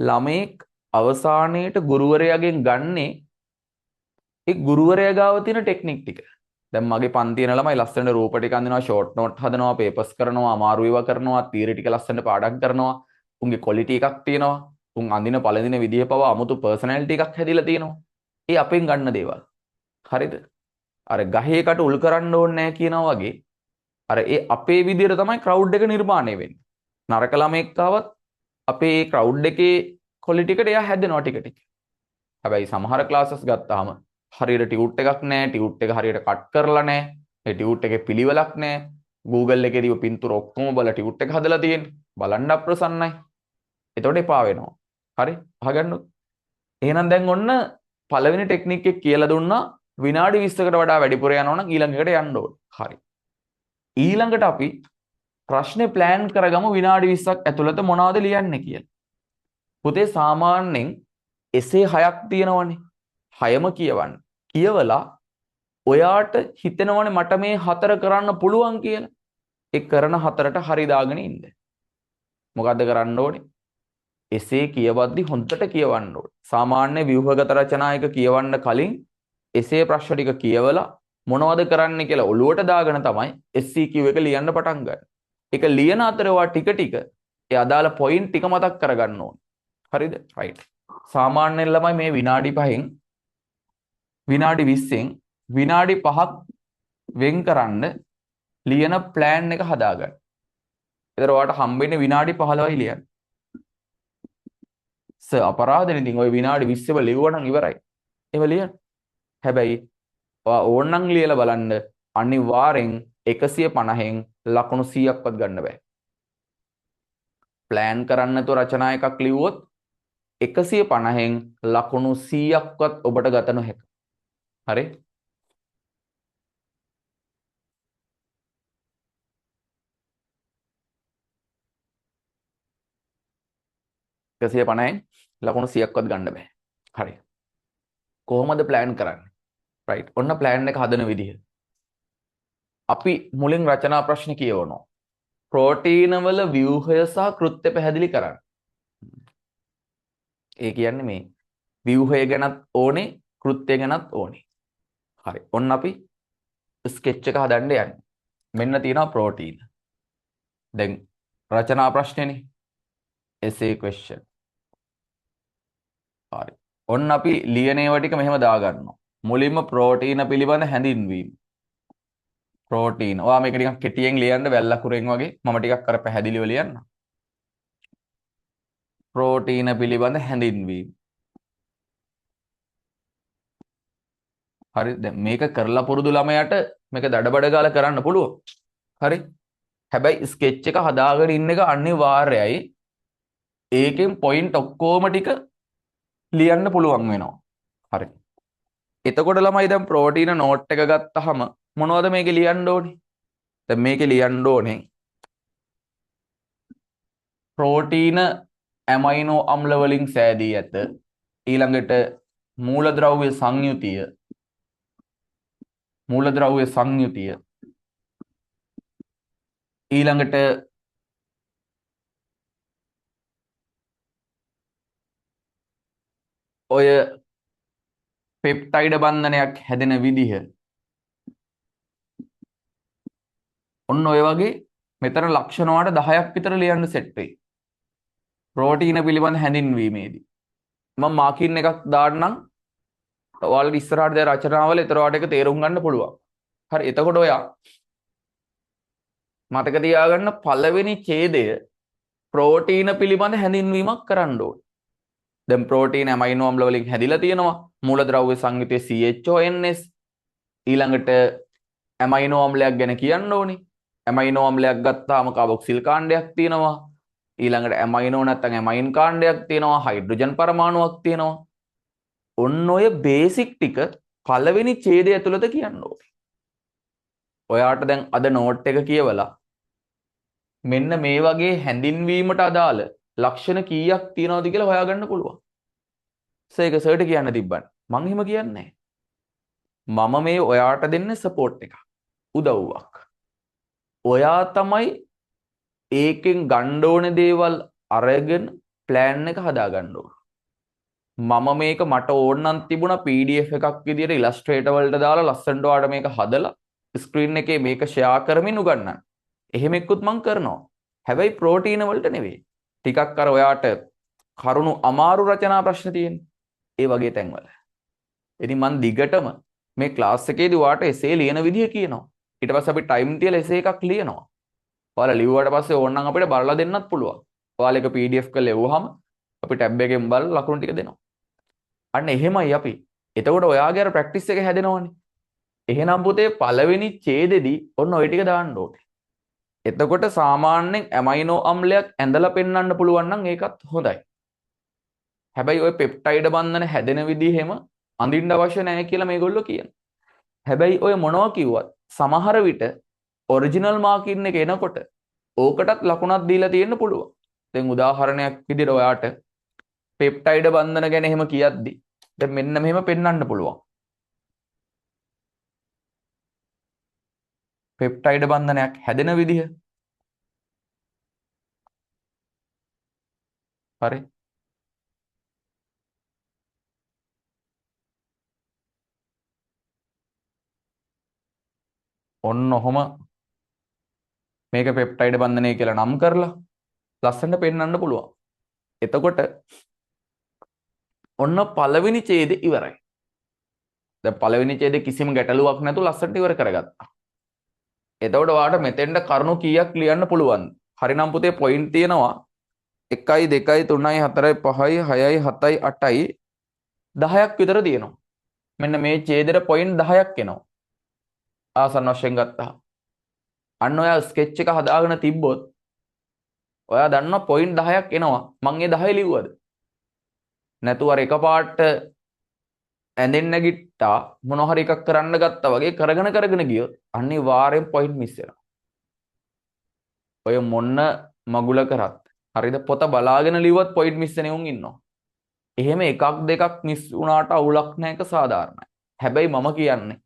ළමෙක් අවසානයේට ගුරුවරයාගෙන් ගන්නේ ඒ ගුරුවරයා ගාව තියෙන ටෙක්නික් ටික. දැන් මගේ පන්ති යන ළමයි ලස්සන රූප ටික අඳිනවා, ෂෝට් නෝට් හදනවා, පේපර්ස් කරනවා, අමාරු ඒවා කරනවා, තියරි ටික ලස්සන පාඩම් කරනවා. උන්ගේ ක්වොලිටි එකක් තියෙනවා. උන් අඳින පළඳින විදිය පවා අමුතු පර්සනැලිටි එකක් හැදිලා තියෙනවා. ඒ අපෙන් ගන්න දේවල්. හරිද? අර ගහේ කට උල් කරන්න ඕනේ නැහැ කියනවා වගේ අර ඒ අපේ විදියට තමයි ක්‍රවුඩ් එක නිර්මාණය වෙන්නේ. නරක ළමෙක් ආවත් අපේ ඒ ක්‍රවුඩ් එකේ ක්වොලිටි එකට එයා හැදෙනවා ටික ටික. හැබැයි සමහර ක්ලාසස් ගත්තාම හරියට ටියුට් එකක් නැහැ, ටියුට් එක හරියට කට් කරලා නැහැ, ඒ ටියුට් එකේ පිළිවෙලක් නැහැ. Google එකේදී පින්තූර ඔක්කොම බලලා ටියුට් එක හදලා තියෙන්නේ. බලන්න අප්‍රසන්නයි. එතකොට එපා වෙනවා. හරි? අහගන්නකො. එහෙනම් දැන් ඔන්න පළවෙනි ටෙක්නික් එක කියලා දුන්නා. විනාඩි 20කට වඩා වැඩිපුර යනවා නම් ඊළඟට යන්න ඕනේ. හරි. ඊළඟට අපි ප්‍රශ්නේ ප්ලෑන් කරගමු විනාඩි 20ක් ඇතුළත මොනවද ලියන්නේ කියලා. පුතේ සාමාන්‍යයෙන් එසේ 6ක් තියෙනවනේ. 6ම කියවන්න. කියවලා ඔයාට හිතෙනවනේ මට මේ 4 කරන්න පුළුවන් කියලා. ඒ කරන 4ට හරි දාගෙන ඉන්න. මොකද්ද කරන්න ඕනේ? එසේ කියවද්දි හොඳට කියවන්න ඕනේ. සාමාන්‍ය ව්‍යුහගත රචනා එක කියවන්න කලින් එසේ ප්‍රශ්න ටික කියවලා මොනවද කරන්න කියලා ඔළුවට දාගෙන තමයි SCQ එක ලියන්න පටන් ගන්න. ඒක ලියන අතර ඔයා ටික ටික ඒ අදාළ පොයින්ට් ටික මතක් කරගන්න ඕනේ. හරිද? රයිට්. සාමාන්‍යයෙන් ළමයි මේ විනාඩි 5න් විනාඩි 20න් විනාඩි 5ක් වෙන් කරන්න ලියන ප්ලෑන් එක හදාගන්න. ඒතර ඔයාට හම්බෙන්නේ විනාඩි 15යි ලියන්න. අපරාධනේ ඉතින් ওই විනාඩි 20ම ලිව්වනම් ඉවරයි. එහෙම ලියන්න. හැබැයි ඔයා ඕනනම් ලියලා බලන්න අනිවාර්යෙන් 150න් ලකුණු 100ක්වත් ගන්න බෑ. ප්ලෑන් කරන්න නැතුව රචනා එකක් ලිව්වොත් 150න් ලකුණු 100ක්වත් ඔබට ගත නොහැක. හරි? 150න් ලකුණු 100ක්වත් ගන්න බෑ. හරි. කොහොමද ප්ලෑන් කරන්නේ? රයිට්. ඔන්න ප්ලෑන් එක හදන විදිහ. අපි මුලින් රචනා ප්‍රශ්න කියවනවා. ප්‍රෝටීන වල ව්‍යුහය සහ කෘත්‍ය පැහැදිලි කරන්න. ඒ කියන්නේ මේ ව්‍යුහය ගැනත් ඕනේ, කෘත්‍ය ගැනත් ඕනේ. හරි. ඔන්න අපි ස්කෙච් එක හදන්න යන්නේ. මෙන්න තියෙනවා ප්‍රෝටීන. දැන් රචනා ප්‍රශ්නේනේ. essay question. හරි. ඔන්න අපි ලියන ඒවා ටික මෙහෙම දාගන්නවා. මුලින්ම ප්‍රෝටීන පිළිබඳ හැඳින්වීම. ප්‍රෝටීන. ඔයා මේක ටිකක් කෙටියෙන් ලියන්න බැල් අකුරෙන් වගේ. මම ටිකක් අර පැහැදිලිව ලියන්න. ප්‍රෝටීන පිළිබඳ හැඳින්වීම. හරි. දැන් මේක කරලා පුරුදු ළමයාට මේක දඩබඩ ගාලා කරන්න පුළුවන්. හරි. හැබැයි ස්කෙච් එක හදාගෙන ඉන්න එක අනිවාර්යයි. ඒකෙන් පොයින්ට් ඔක්කොම ටික ලියන්න පුළුවන් වෙනවා. හරි. එතකොට ළමයි දැන් ප්‍රෝටීන නෝට් එක ගත්තාම මොනවද මේකේ ලියන්න ඕනේ? දැන් මේකේ ලියන්න ඕනේ ප්‍රෝටීන ඇමයිනෝ අම්ල වලින් සෑදී ඇත. ඊළඟට මූලද්‍රව්‍ය සංයුතිය ඊළඟට ඔය පෙප්ටයිඩ බන්ධනයක් හැදෙන විදිහ. ඔන්න ඔය වගේ මෙතන ලක්ෂණ වලට 10ක් විතර ලියන්න සෙට් වෙයි. ප්‍රෝටීන පිළිබඳ හැඳින්වීමේදී මම මාකින් එකක් දාන්නම්. ඔයාලට ඉස්සරහට දැන් රචනාවල ඒතරවට එක තේරුම් ගන්න පුළුවන්. හරි. එතකොට ඔයා මතක තියාගන්න පළවෙනි ඡේදය ප්‍රෝටීන පිළිබඳ හැඳින්වීමක් කරන්න ඕනේ. දැන් ප්‍රෝටීන ඇමයිනෝ අම්ල වලින් හැදිලා තියෙනවා. මූලද්‍රව්‍ය සංයුතයේ CHONS. ඊළඟට ඇමයිනෝ අම්ලයක් ගැන කියන්න ඕනේ. ඇමයිනෝ අම්ලයක් ගත්තාම කාබොක්සිල් කාණ්ඩයක් තියෙනවා. ඊළඟට ඇමයිනෝ නැත්නම් ඇමයින් කාණ්ඩයක් තියෙනවා. හයිඩ්‍රජන් පරමාණුවක් තියෙනවා. ඔන්න ඔය බේසික් ටික පළවෙනි ඡේදය ඇතුළත කියන්න ඕනේ. ඔයාට දැන් අද නෝට් එක කියවලා මෙන්න මේ වගේ හැඳින්වීමට අදාළ ලක්ෂණ කීයක් තියෙනවද කියලා හොයාගන්න පුළුවන්. ඒක සර්ට කියන්න තිබ්බන්. මං එහෙම කියන්නේ මම මේ ඔයාට දෙන්න සපෝට් එකක්. උදව්වක්. ඔයා තමයි ඒකෙන් ගන්න ඕනේ දේවල් අරගෙන ප්ලෑන් එක හදාගන්න ඕන. මම මේක මට ඕන නම් තිබුණා PDF එකක් විදියට ඉලස්ට්‍රේටර් වලට දාලා ලස්සනට ඔයාලට මේක හදලා ස්ක්‍රීන් එකේ මේක ෂෙයා කරමින් උගන්වන්න. එහෙම එක්කුත් මං කරනවා. හැබැයි ප්‍රෝටීන වලට නෙවෙයි. ටිකක් අර ඔයාට කරුණු අමාරු රචනා ප්‍රශ්න තියෙන්නේ. ඒ වගේ තැන්වල. ඉතින් මං දිගටම මේ ක්ලාස් එකේදී ඔයාට එසේ ලියන විදිය කියනවා. ඊට පස්සේ අපි ටයිම් තියලා එසේ එකක් ලියනවා. ඔයාලා ලිව්වට පස්සේ ඕනනම් අපිට බලලා දෙන්නත් පුළුවන්. ඔයාලා ඒක PDF කරලා එවුවාම අපි ටැබ් එකෙන් බලලා ලකුණු ටික දෙනවා. අන්න එහෙමයි අපි. එතකොට ඔයාගේ අර ප්‍රැක්ටිස් එක හැදෙනවනේ. එහෙනම් පුතේ පළවෙනි ඡේදෙදී ඔන්න ওই ටික දාන්න ඕනේ. එතකොට සාමාන්‍යයෙන් ඇමයිනෝ අම්ලයක් ඇඳලා පෙන්වන්න පුළුවන් නම් ඒකත් හොඳයි. හැබැයි ওই පෙප්ටයිඩ බන්ධන හැදෙන විදිහෙම අඳින්න අවශ්‍ය නැහැ කියලා මේගොල්ලෝ කියනවා. හැබැයි ඔය මොනවා කිව්වත් සමහර විට ඔරිජිනල් මාකින් එක එනකොට ඕකටත් ලකුණක් දීලා තියෙන්න පුළුවන්. දැන් උදාහරණයක් විදිහට ඔයාට පෙප්ටයිඩ බන්ධන ගැන එහෙම කියද්දි දැන් මෙන්න මෙහෙම පෙන්වන්න පුළුවන්. පෙප්ටයිඩ බන්ධනයක් හැදෙන විදිහ. හරි. ඔන්න ඔහොම මේක පෙප්ටයිඩ් බන්ධනය කියලා නම් කරලා ලස්සනට පෙන්වන්න පුළුවන්. එතකොට ඔන්න පළවෙනි ඡේදය ඉවරයි. දැන් පළවෙනි ඡේදේ කිසිම ගැටලුවක් නැතුව ලස්සනට ඉවර කරගත්තා. එතකොට ඔයාලට මෙතෙන්ට කරුණු කීයක් ලියන්න පුළුවන්ද? හරිනම් පුතේ පොයින්ට් තියෙනවා 1යි 2යි 3යි 4යි 5යි 6යි 7යි 8යි 10ක් විතර තියෙනවා. මෙන්න මේ ඡේදෙට පොයින්ට් 10ක් එනවා. ආසන්න වශයෙන් ගත්තා. අන්න ඔයා ස්කෙච් එක හදාගෙන තිබ්බොත් ඔයා දන්නවා පොයින්ට් 10ක් එනවා. මං ඒ 10 ලිව්වද? නැතුව අර එකපාරට ඇඳෙන්න නැගිට්ටා මොන හරි එකක් කරන්න ගත්තා වගේ කරගෙන ගියොත් අනිවාර්යෙන් පොයින්ට් මිස් වෙනවා. ඔය මොන්න මගුල කරත් හරිද පොත බලාගෙන ලිව්වත් පොයින්ට් මිස් වෙන උන් ඉන්නවා. එහෙම එකක් දෙකක් මිස් වුණාට අවුලක් නැහැ, ඒක සාධාරණයි. හැබැයි මම කියන්නේ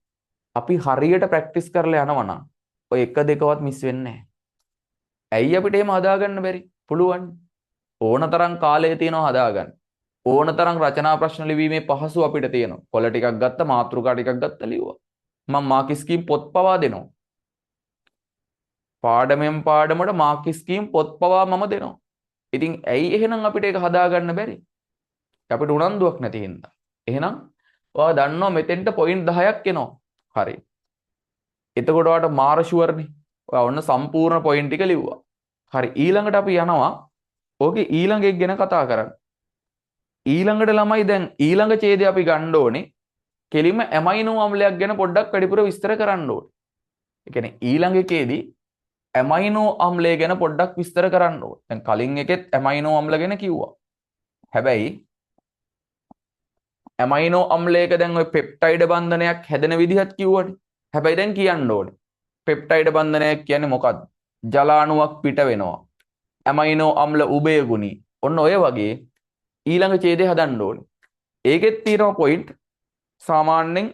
අපි හරියට ප්‍රැක්ටිස් කරලා යනවා නම් ඔය එක දෙකවත් මිස් වෙන්නේ නැහැ. ඇයි අපිට එහෙම හදාගන්න බැරි? පුළුවන්. ඕනතරම් කාලය තියෙනවා හදාගන්න. ඕනතරම් රචනා ප්‍රශ්න ලිවීමේ පහසු අපිට තියෙනවා. කොළ ටිකක් ගත්ත, මාතෘකා ටිකක් ගත්ත ලිව්වා. මම මාක් ස්කීම් පොත් පවා දෙනවා. පාඩමෙන් පාඩමට මාක් ස්කීම් පොත් පවා මම දෙනවා. ඉතින් ඇයි එහෙනම් අපිට ඒක හදාගන්න බැරි? අපිට උනන්දුවක් නැති හින්දා. එහෙනම් ඔයා දන්නවා මෙතෙන්ට පොයින්ට් 10ක් එනවා. හරි. එතකොට ඔයාට මාර ෂුවර්නේ. ඔයා ඔන්න සම්පූර්ණ පොයින්ට් ටික ලිව්වා. හරි. ඊළඟට අපි යනවා ඕකේ ඊළඟ එක ගැන කතා කරන්න. ඊළඟට ළමයි දැන් ඊළඟ ඡේදය අපි ගන්න ඕනේ. කෙලින්ම ඇමයිනෝ අම්ලයක් ගැන පොඩ්ඩක් වැඩිපුර විස්තර කරන්න ඕනේ. ඒ කියන්නේ ඊළඟ එකේදී ඇමයිනෝ අම්ලය ගැන පොඩ්ඩක් විස්තර කරන්න ඕනේ. දැන් කලින් එකෙත් ඇමයිනෝ අම්ල ගැන කිව්වා. හැබැයි ඇමයිනෝ අම්ලයක දැන් ওই පෙප්ටයිඩ් බන්ධනයක් හැදෙන විදිහත් කිව්වනේ. හැබැයි දැන් කියන්න ඕනේ. පෙප්ටයිඩ් බන්ධනයක් කියන්නේ මොකක්ද? ජල අණුවක් පිට වෙනවා. ඇමයිනෝ අම්ල උභයගුණී. ඔන්න ඔය වගේ ඊළඟ ඡේදය හදන්න ඕනේ. ඒකෙත් තියෙනවා පොයින්ට් සාමාන්‍යයෙන්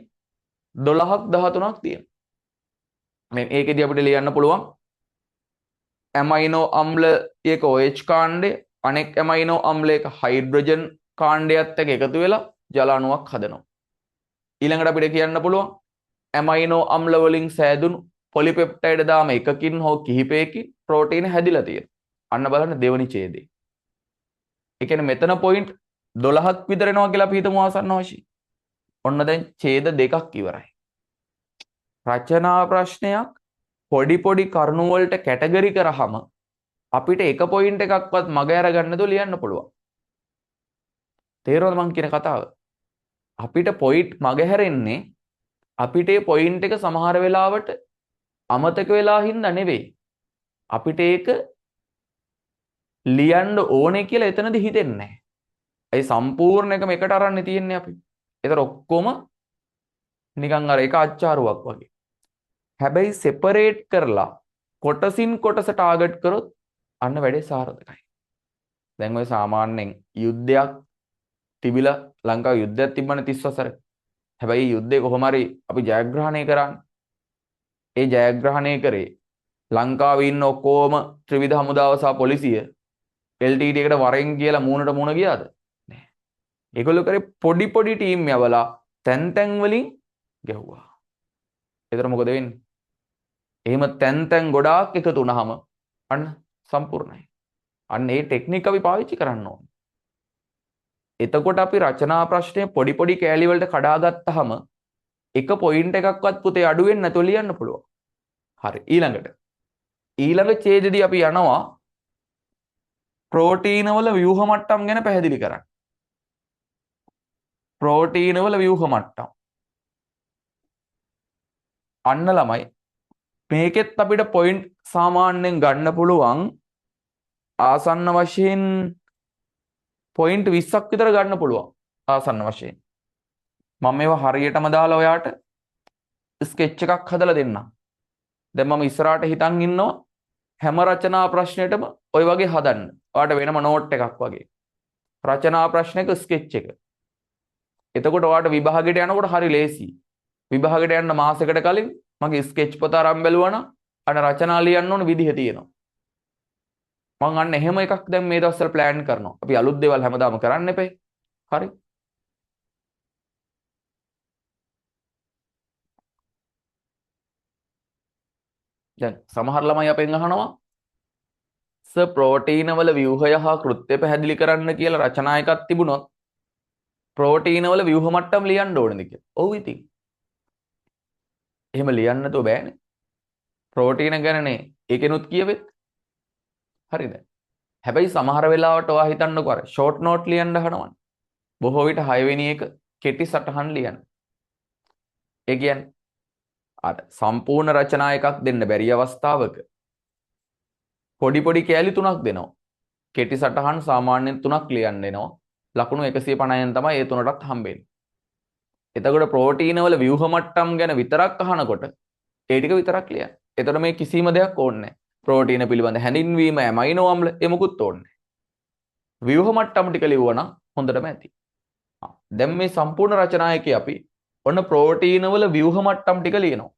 12ක් 13ක් තියෙනවා. මේ ඒකෙදී අපිට ලියන්න පුළුවන් ඇමයිනෝ අම්ලයක OH කාණ්ඩය අනෙක් ඇමයිනෝ අම්ලයක හයිඩ්‍රජන් කාණ්ඩයත් එක්ක එකතු වෙලා ජල අණුවක් හදනවා. ඊළඟට අපිට කියන්න පුළුවන් ඇමයිනෝ අම්ල වලින් සෑදුණු පොලිපෙප්ටයිඩ් දාම එකකින් හෝ කිහිපයකින් ප්‍රෝටීන හැදිලා තියෙනවා. අන්න බලන්න දෙවනි ඡේදය. ඒ කියන්නේ මෙතන පොයින්ට් 12ක් විතර එනවා කියලා අපි හිතමු ආසන්න වශයෙන්. ඔන්න දැන් ඡේද දෙකක් ඉවරයි. රචනා ප්‍රශ්නයක් පොඩි පොඩි කරුණු වලට කැටගරි කරාම අපිට එක පොයින්ට් එකක්වත් මග අරගන්න දෝ ලියන්න පුළුවන්. තේරෙනවද මං කියන කතාව? අපිට පොයින්ට් මග හැරෙන්නේ අපිට මේ පොයින්ට් එක සමහර වෙලාවට අමතක වෙලා හින්දා නෙවෙයි. අපිට ඒක ලියන්න ඕනේ කියලා එතනදී හිතෙන්නේ නැහැ. ඒ සම්පූර්ණ එකම එකට අරන්නේ තියෙන්නේ අපි. ඒතර ඔක්කොම නිකන් අර එක අච්චාරුවක් වගේ. හැබැයි සෙපරේට් කරලා කොටසින් කොටස ටාගට් කරොත් අන්න වැඩේ සාර්ථකයි. දැන් ඔය සාමාන්‍යයෙන් යුද්ධයක් තිබිලා ලංකාවේ යුද්ධයක් තිබ්බනේ 30 වසරේ. හැබැයි යුද්ධේ කොහොම හරි අපි ජයග්‍රහණය කරානේ. ඒ ජයග්‍රහණය කරේ ලංකාවේ ඉන්න ඔක්කොම ත්‍රිවිධ හමුදාව සහ පොලිසිය LTT එකට වරෙන් කියලා මූණට මූණ ගියාද? නෑ. ඒගොල්ලෝ කරේ පොඩි පොඩි ටීම් යවලා තැන් තැන් වලින් ගැහුවා. ඒතර මොකද වෙන්නේ? එහෙම තැන් තැන් ගොඩාක් එකතු වුණාම අන්න සම්පූර්ණයි. අන්න ඒ ටෙක්නික් අපි පාවිච්චි කරන්න ඕනේ. එතකොට අපි රචනා ප්‍රශ්නය පොඩි පොඩි කෑලි වලට කඩාගත්තාම එක පොයින්ට් එකක්වත් පුතේ අඩු වෙන්නේ නැතුව ලියන්න පුළුවන්. හරි. ඊළඟ ඡේදෙදී අපි යනවා ප්‍රෝටීන වල ව්‍යුහ මට්ටම් ගැන පැහැදිලි කරන්න. ප්‍රෝටීන වල ව්‍යුහ මට්ටම්. අන්න ළමයි මේකෙත් අපිට පොයින්ට් සාමාන්‍යයෙන් ගන්න පුළුවන් ආසන්න වශයෙන් පොයින්ට් 20ක් විතර ගන්න පුළුවන් ආසන්න වශයෙන්. මම මේවා හරියටම දාලා ඔයාට ස්කෙච් එකක් හදලා දෙන්නම්. දැන් මම ඉස්සරහට හිතන් ඉන්නවා හැම රචනා ප්‍රශ්නයකටම ඔය වගේ හදන්න. ඔයාට වෙනම නෝට් එකක් වගේ. රචනා ප්‍රශ්නයක ස්කෙච් එක. එතකොට ඔයාට විභාගයට යනකොට හරි ලේසියි. විභාගයට යන්න මාසෙකට කලින් මගේ ස්කෙච් පොත අරන් බැලුවා නම් අන්න රචනා ලියන්න ඕන විදිහ තියෙනවා. මම අන්න එහෙම එකක් දැන් මේ දවස්වල ප්ලෑන් කරනවා. අපි අලුත් දේවල් හැමදාම කරන්න එපේ. හරි. දැන් සමහර ළමයි අපෙන් අහනවා ප්‍රෝටීන වල ව්‍යුහය හා කෘත්‍ය පැහැදිලි කරන්න කියලා රචනා එකක් තිබුණොත් ප්‍රෝටීන වල ව්‍යුහ මට්ටම් ලියන්න ඕනේද කියලා. ඔව් ඉතින්. එහෙම ලියන්න නැතුව බෑනේ. ප්‍රෝටීන ගැනනේ ඒකෙනුත් කියවෙත්. හරිද? හැබැයි සමහර වෙලාවට ඔයා හිතන්නකෝ අර ෂෝට් නෝට් ලියන්න අහනවනේ. බොහෝ විට 6 වෙනි එක කෙටි සටහන් ලියන්න. ඒ කියන්නේ අර සම්පූර්ණ රචනා එකක් දෙන්න බැරි අවස්ථාවක පොඩි පොඩි කෑලි 3ක් දෙනවා. කෙටි සටහන් සාමාන්‍යයෙන් 3ක් ලියන්න දෙනවා. ලකුණු 150න් තමයි ඒ තුනටත් හම්බෙන්නේ. එතකොට ප්‍රෝටීන වල ව්‍යුහ මට්ටම් ගැන විතරක් අහනකොට ඒ ටික විතරක් ලියන්න. එතකොට මේ කිසිම දෙයක් ඕනේ නැහැ. ප්‍රෝටීන පිළිබඳ හැඳින්වීම, ඇමයිනෝ අම්ල එමුකුත් ඕනේ නැහැ. ව්‍යුහ මට්ටම් ටික ලිව්වනම් හොඳටම ඇති. දැන් මේ සම්පූර්ණ රචනා එකේ අපි ඔන්න ප්‍රෝටීන වල ව්‍යුහ මට්ටම් ටික ලියනවා.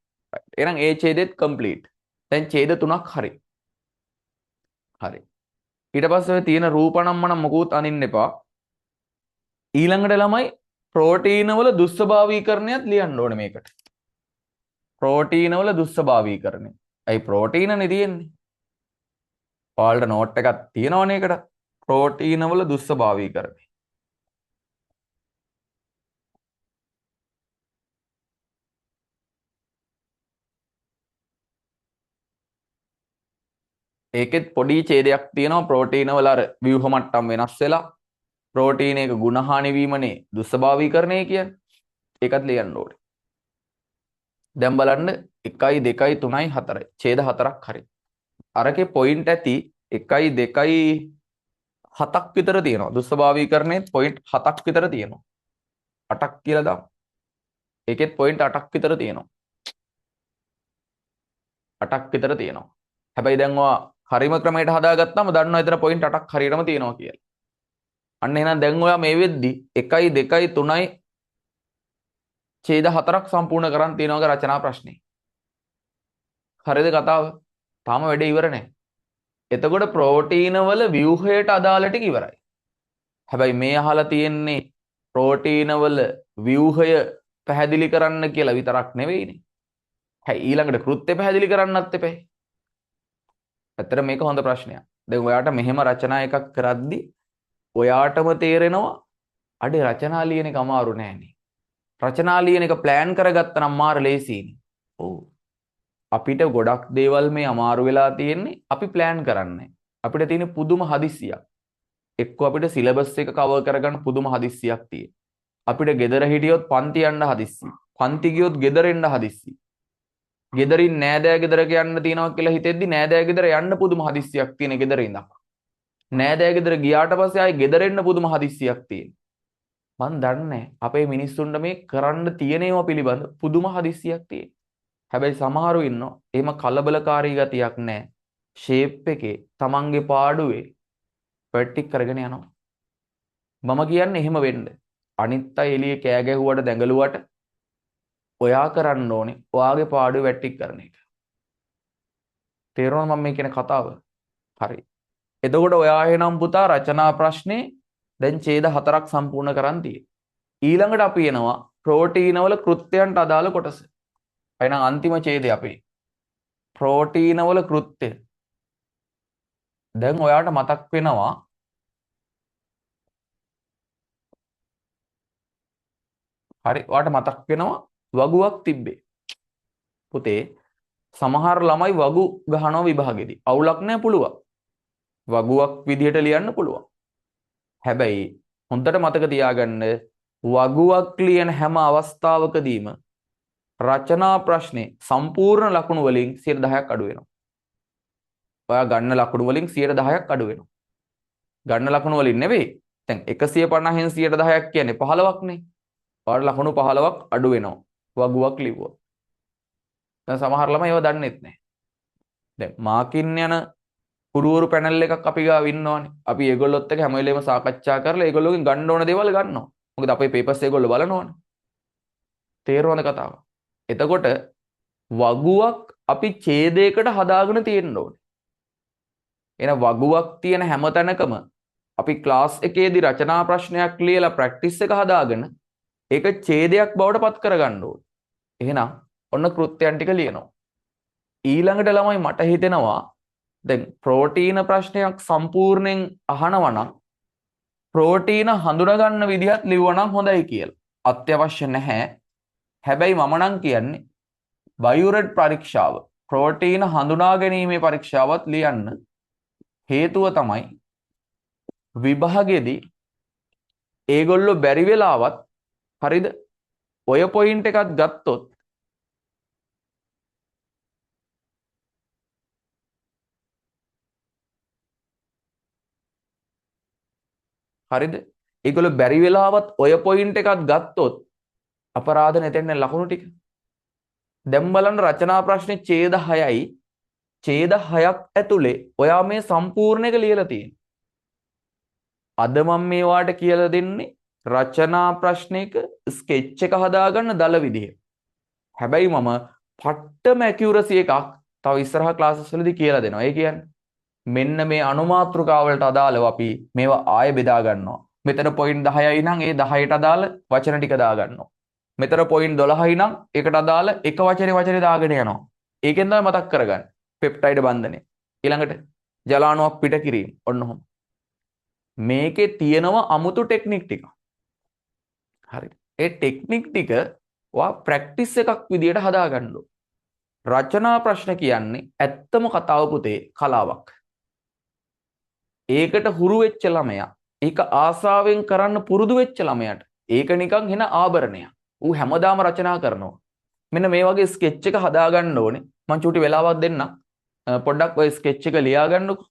එහෙනම් ඒ ඡේදෙත් කම්ප්ලීට්. දැන් ඡේද 3ක් හරි. හරි. ඊට පස්සේ ඔය තියෙන රූපණම්මනම් මොකුත් අනින්න එපා. ඊළඟට ළමයි ප්‍රෝටීන වල දුස්සභාවීකරණයත් ලියන්න ඕනේ මේකට. ප්‍රෝටීන වල දුස්සභාවීකරණය. ඇයි ප්‍රෝටීනනේ තියෙන්නේ? ඔයාලට නෝට් එකක් තියෙනවනේ ඒකට. ප්‍රෝටීන වල දුස්සභාවීකරණය. ඒකෙත් පොඩි ඡේදයක් තියෙනවා ප්‍රෝටීන වල අර ව්‍යුහ මට්ටම් වෙනස් වෙලා ප්‍රෝටීන එක ගුණහානි වීමනේ දුස්සභාවීකරණය කියන්නේ. ඒකත් ලියන්න ඕනේ. දැන් බලන්න 1 2 3 4 ඡේද 4ක් හරි. අරකේ පොයින්ට් ඇති 1 2 7ක් විතර තියෙනවා. දුස්සභාවීකරණයේ පොයින්ට් 7ක් විතර තියෙනවා. 8ක් කියලා දාමු. ඒකෙත් පොයින්ට් 8ක් විතර තියෙනවා. 8ක් විතර තියෙනවා. හැබැයි දැන් ඔයා හරිම ක්‍රමයට හදාගත්තාම දන්නවා එතන පොයින්ට් 8ක් හරියටම තියෙනවා කියලා. අන්න එහෙනම් දැන් ඔයා මේ වෙද්දි 1 2 3 ඡේද 4ක් සම්පූර්ණ කරන් තියෙනවා රචනා ප්‍රශ්නේ. හරිද කතාව? තාම වැඩේ ඉවර නැහැ. එතකොට ප්‍රෝටීන වල ව්‍යුහයට අදාළ ටික ඉවරයි. හැබැයි මේ අහලා තියෙන්නේ ප්‍රෝටීන වල ව්‍යුහය පැහැදිලි කරන්න කියලා විතරක් නෙවෙයිනේ. හැයි ඊළඟට කෘත්‍ය පැහැදිලි කරන්නත් එපේ. ඇත්තට මේක හොඳ ප්‍රශ්නයක්. දැන් ඔයාට මෙහෙම රචනා එකක් කරද්දි ඔයාටම තේරෙනවා අඩේ රචනා ලියන එක අමාරු නෑනේ. රචනා ලියන එක ප්ලෑන් කරගත්තා නම් මාර ලේසියිනේ. ඔව්. අපිට ගොඩක් දේවල් මේ අමාරු වෙලා තියෙන්නේ අපි ප්ලෑන් කරන්නේ. අපිට තියෙන පුදුම හදිස්සියක්. එක්ක අපිට සිලබස් එක කවර් කරගන්න පුදුම හදිස්සියක් තියෙනවා. අපිට ගෙදර හිටියොත් පන්ති යන්න හදිස්සි. පන්ති ගියොත් ගෙදර එන්න හදිස්සි. ගෙදරින් නෑදෑ ගෙදරක යන්න තියෙනවා කියලා හිතෙද්දි නෑදෑ ගෙදර යන්න පුදුම හදිස්සියක් තියෙන ගෙදර ඉඳන්. නෑදෑ ගෙදර ගියාට පස්සේ ආයේ ගෙදර එන්න පුදුම හදිස්සියක් තියෙන. මන් දන්නේ අපේ මිනිස්සුන්ට මේ කරන්න තියෙනේව පිළිබඳ පුදුම හදිස්සියක් තියෙන. හැබැයි සමහරු ඉන්නවා එහෙම කලබලකාරී ගතියක් නැහැ. ෂේප් එකේ තමන්ගේ පාඩුවේ පැටික් කරගෙන යනවා. මම කියන්නේ එහෙම වෙන්න. අනිත් අය එළියේ කෑ ගැහුවට දැඟලුවට ඔයා කරන්න ඕනේ ඔයාගේ පාඩුවේ වැටික් කරන එක. තේරුණාද මම මේ කියන කතාව? හරි. එතකොට ඔයා එහෙනම් පුතා රචනා ප්‍රශ්නේ දැන් ඡේද 4ක් සම්පූර්ණ කරන් තියෙනවා. ඊළඟට අපි එනවා ප්‍රෝටීන වල කෘත්‍යයන්ට අදාළ කොටස. එහෙනම් අන්තිම ඡේදය අපේ ප්‍රෝටීන වල කෘත්‍ය. දැන් ඔයාට මතක් වෙනවා හරි ඔයාට මතක් වෙනවා වගුවක් තිබ්බේ. පුතේ සමහර ළමයි වගු ගහනවා විභාගෙදී. අවුලක් නැහැ පුළුවන්. වගුවක් විදිහට ලියන්න පුළුවන්. හැබැයි හොඳට මතක තියාගන්න වගුවක් ලියන හැම අවස්ථාවකදීම රචනා ප්‍රශ්නේ සම්පූර්ණ ලකුණු වලින් 10%ක් අඩු වෙනවා. ඔයා ගන්න ලකුණු වලින් 10%ක් අඩු වෙනවා. ගන්න ලකුණු වලින් නෙවෙයි. දැන් 150න් 10%ක් කියන්නේ 15ක් නේ. ඔයාට ලකුණු 15ක් අඩු වෙනවා. වගුවක් ලිව්වොත්. දැන් සමහර ළමයි ඒව දන්නෙත් නැහැ. දැන් මාකින් යන පුරුවරු පැනල් එකක් අපි ගාව ඉන්නවනේ. අපි ඒගොල්ලොත් එක්ක හැම වෙලේම සාකච්ඡා කරලා ඒගොල්ලෝගෙන් ගන්න ඕන දේවල් ගන්නවා. මොකද අපේ පේපර්ස් ඒගොල්ලෝ බලනවනේ. තේරුණාද කතාව? එතකොට වගුවක් අපි ඡේදයකට හදාගෙන තියෙන්න ඕනේ. එන වගුවක් තියෙන හැම තැනකම අපි ක්ලාස් එකේදී රචනා ප්‍රශ්නයක් ලියලා ප්‍රැක්ටිස් එක හදාගෙන ඒක ඡේදයක් බවට පත් කරගන්න ඕනේ. එහෙනම් ඔන්න කෘත්‍යයන් ටික ලියනවා. ඊළඟට ළමයි මට හිතෙනවා දැන් ප්‍රෝටීන ප්‍රශ්නයක් සම්පූර්ණයෙන් අහනවා නම් ප්‍රෝටීන හඳුනා ගන්න විදිහත් ලිව්වනම් හොඳයි කියලා. අත්‍යවශ්‍ය නැහැ. හැබැයි මම නම් කියන්නේ බයුරෙඩ් පරීක්ෂාව ප්‍රෝටීන හඳුනා ගැනීමේ පරීක්ෂාවත් ලියන්න. හේතුව තමයි විභාගෙදී ඒගොල්ලෝ බැරි වෙලාවත් හරිද ඔය පොයින්ට් එකක් ගත්තොත් හරිද ඒගොල්ලෝ බැරි වෙලාවත් ඔය පොයින්ට් එකක් ගත්තොත් අපරාධ නැතෙන්නේ ලකුණු ටික. දැන් බලන්න රචනා ප්‍රශ්නේ ඡේද 6යි ඡේද 6ක් ඇතුලේ ඔයා මේ සම්පූර්ණ එක ලියලා තියෙනවා. අද මම මේවාට කියලා දෙන්නේ රචනා ප්‍රශ්නයක ස්කෙච් එක හදාගන්න දල විදිහ. හැබැයි මම පට්ටම ඇකියුරසි එකක් තව ඉස්සරහා ක්ලාසස් වලදී කියලා දෙනවා. ඒ කියන්නේ මෙන්න මේ අනුමාත්‍රිකා වලට අදාළව අපි මේවා ආයෙ බෙදා ගන්නවා. මෙතන පොයින්ට් 10යි නම් ඒ 10ට අදාළ වචන ටික දා ගන්නවා. මෙතන පොයින්ට් 12යි නම් ඒකට අදාළ එක වචනේ දාගෙන යනවා. ඒකෙන් තමයි මතක් කරගන්නේ. පෙප්ටයිඩ් බන්ධනය. ඊළඟට ජලාණුවක් පිට කිරීම. ඔන්න ඔහොම. මේකේ තියෙනවා අමුතු ටෙක්නික් ටික. හරිද? ඒ ටෙක්නික් ටික ඔයා ප්‍රැක්ටිස් එකක් විදියට හදා ගන්න ඕන. රචනා ප්‍රශ්න කියන්නේ ඇත්තම කතාව පුතේ කලාවක්. ඒකට හුරු වෙච්ච ළමයා ඒක ආසාවෙන් කරන්න පුරුදු වෙච්ච ළමයාට ඒක නිකන් වෙන ආභරණයක්. ඌ හැමදාම රචනා කරනවා. මෙන්න මේ වගේ ස්කෙච් එක හදා ගන්න ඕනේ. මං චූටි වෙලාවක් දෙන්නම්. පොඩ්ඩක් ඔය ස්කෙච් එක ලියා ගන්නකො.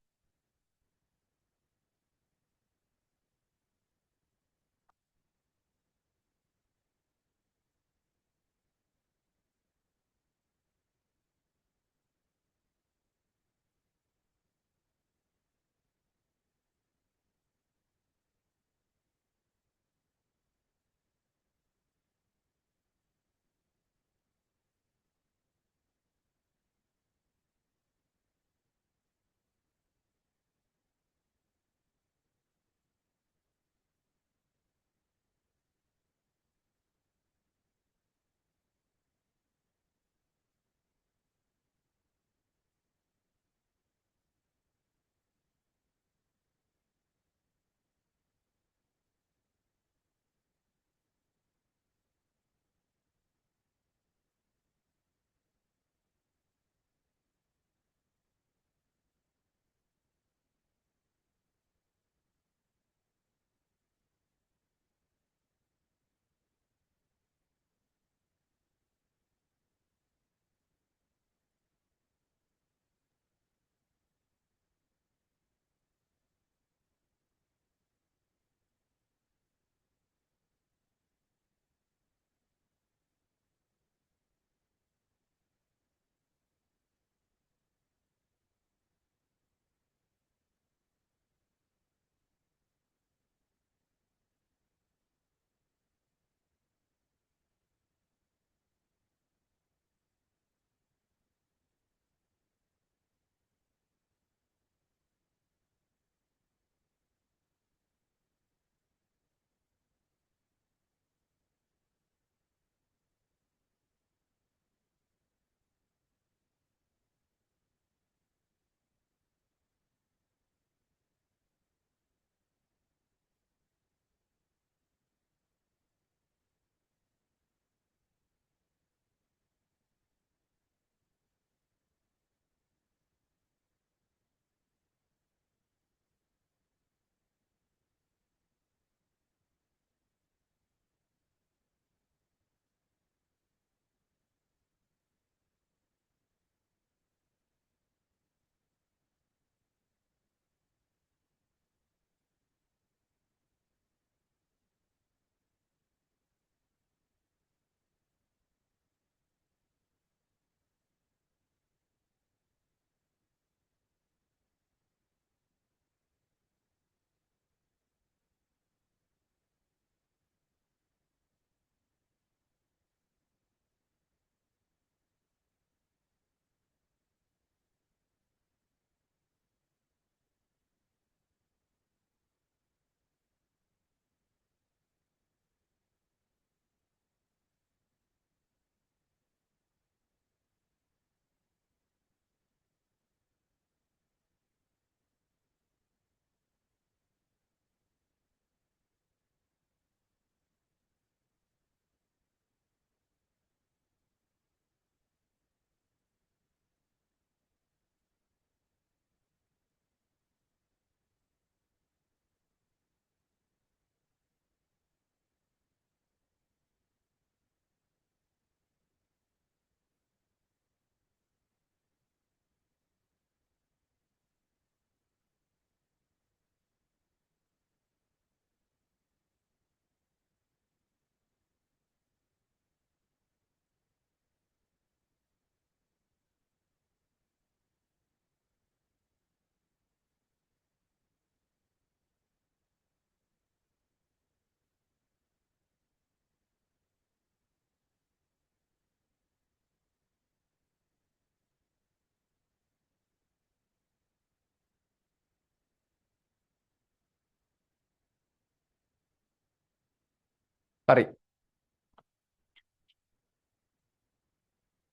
හරි.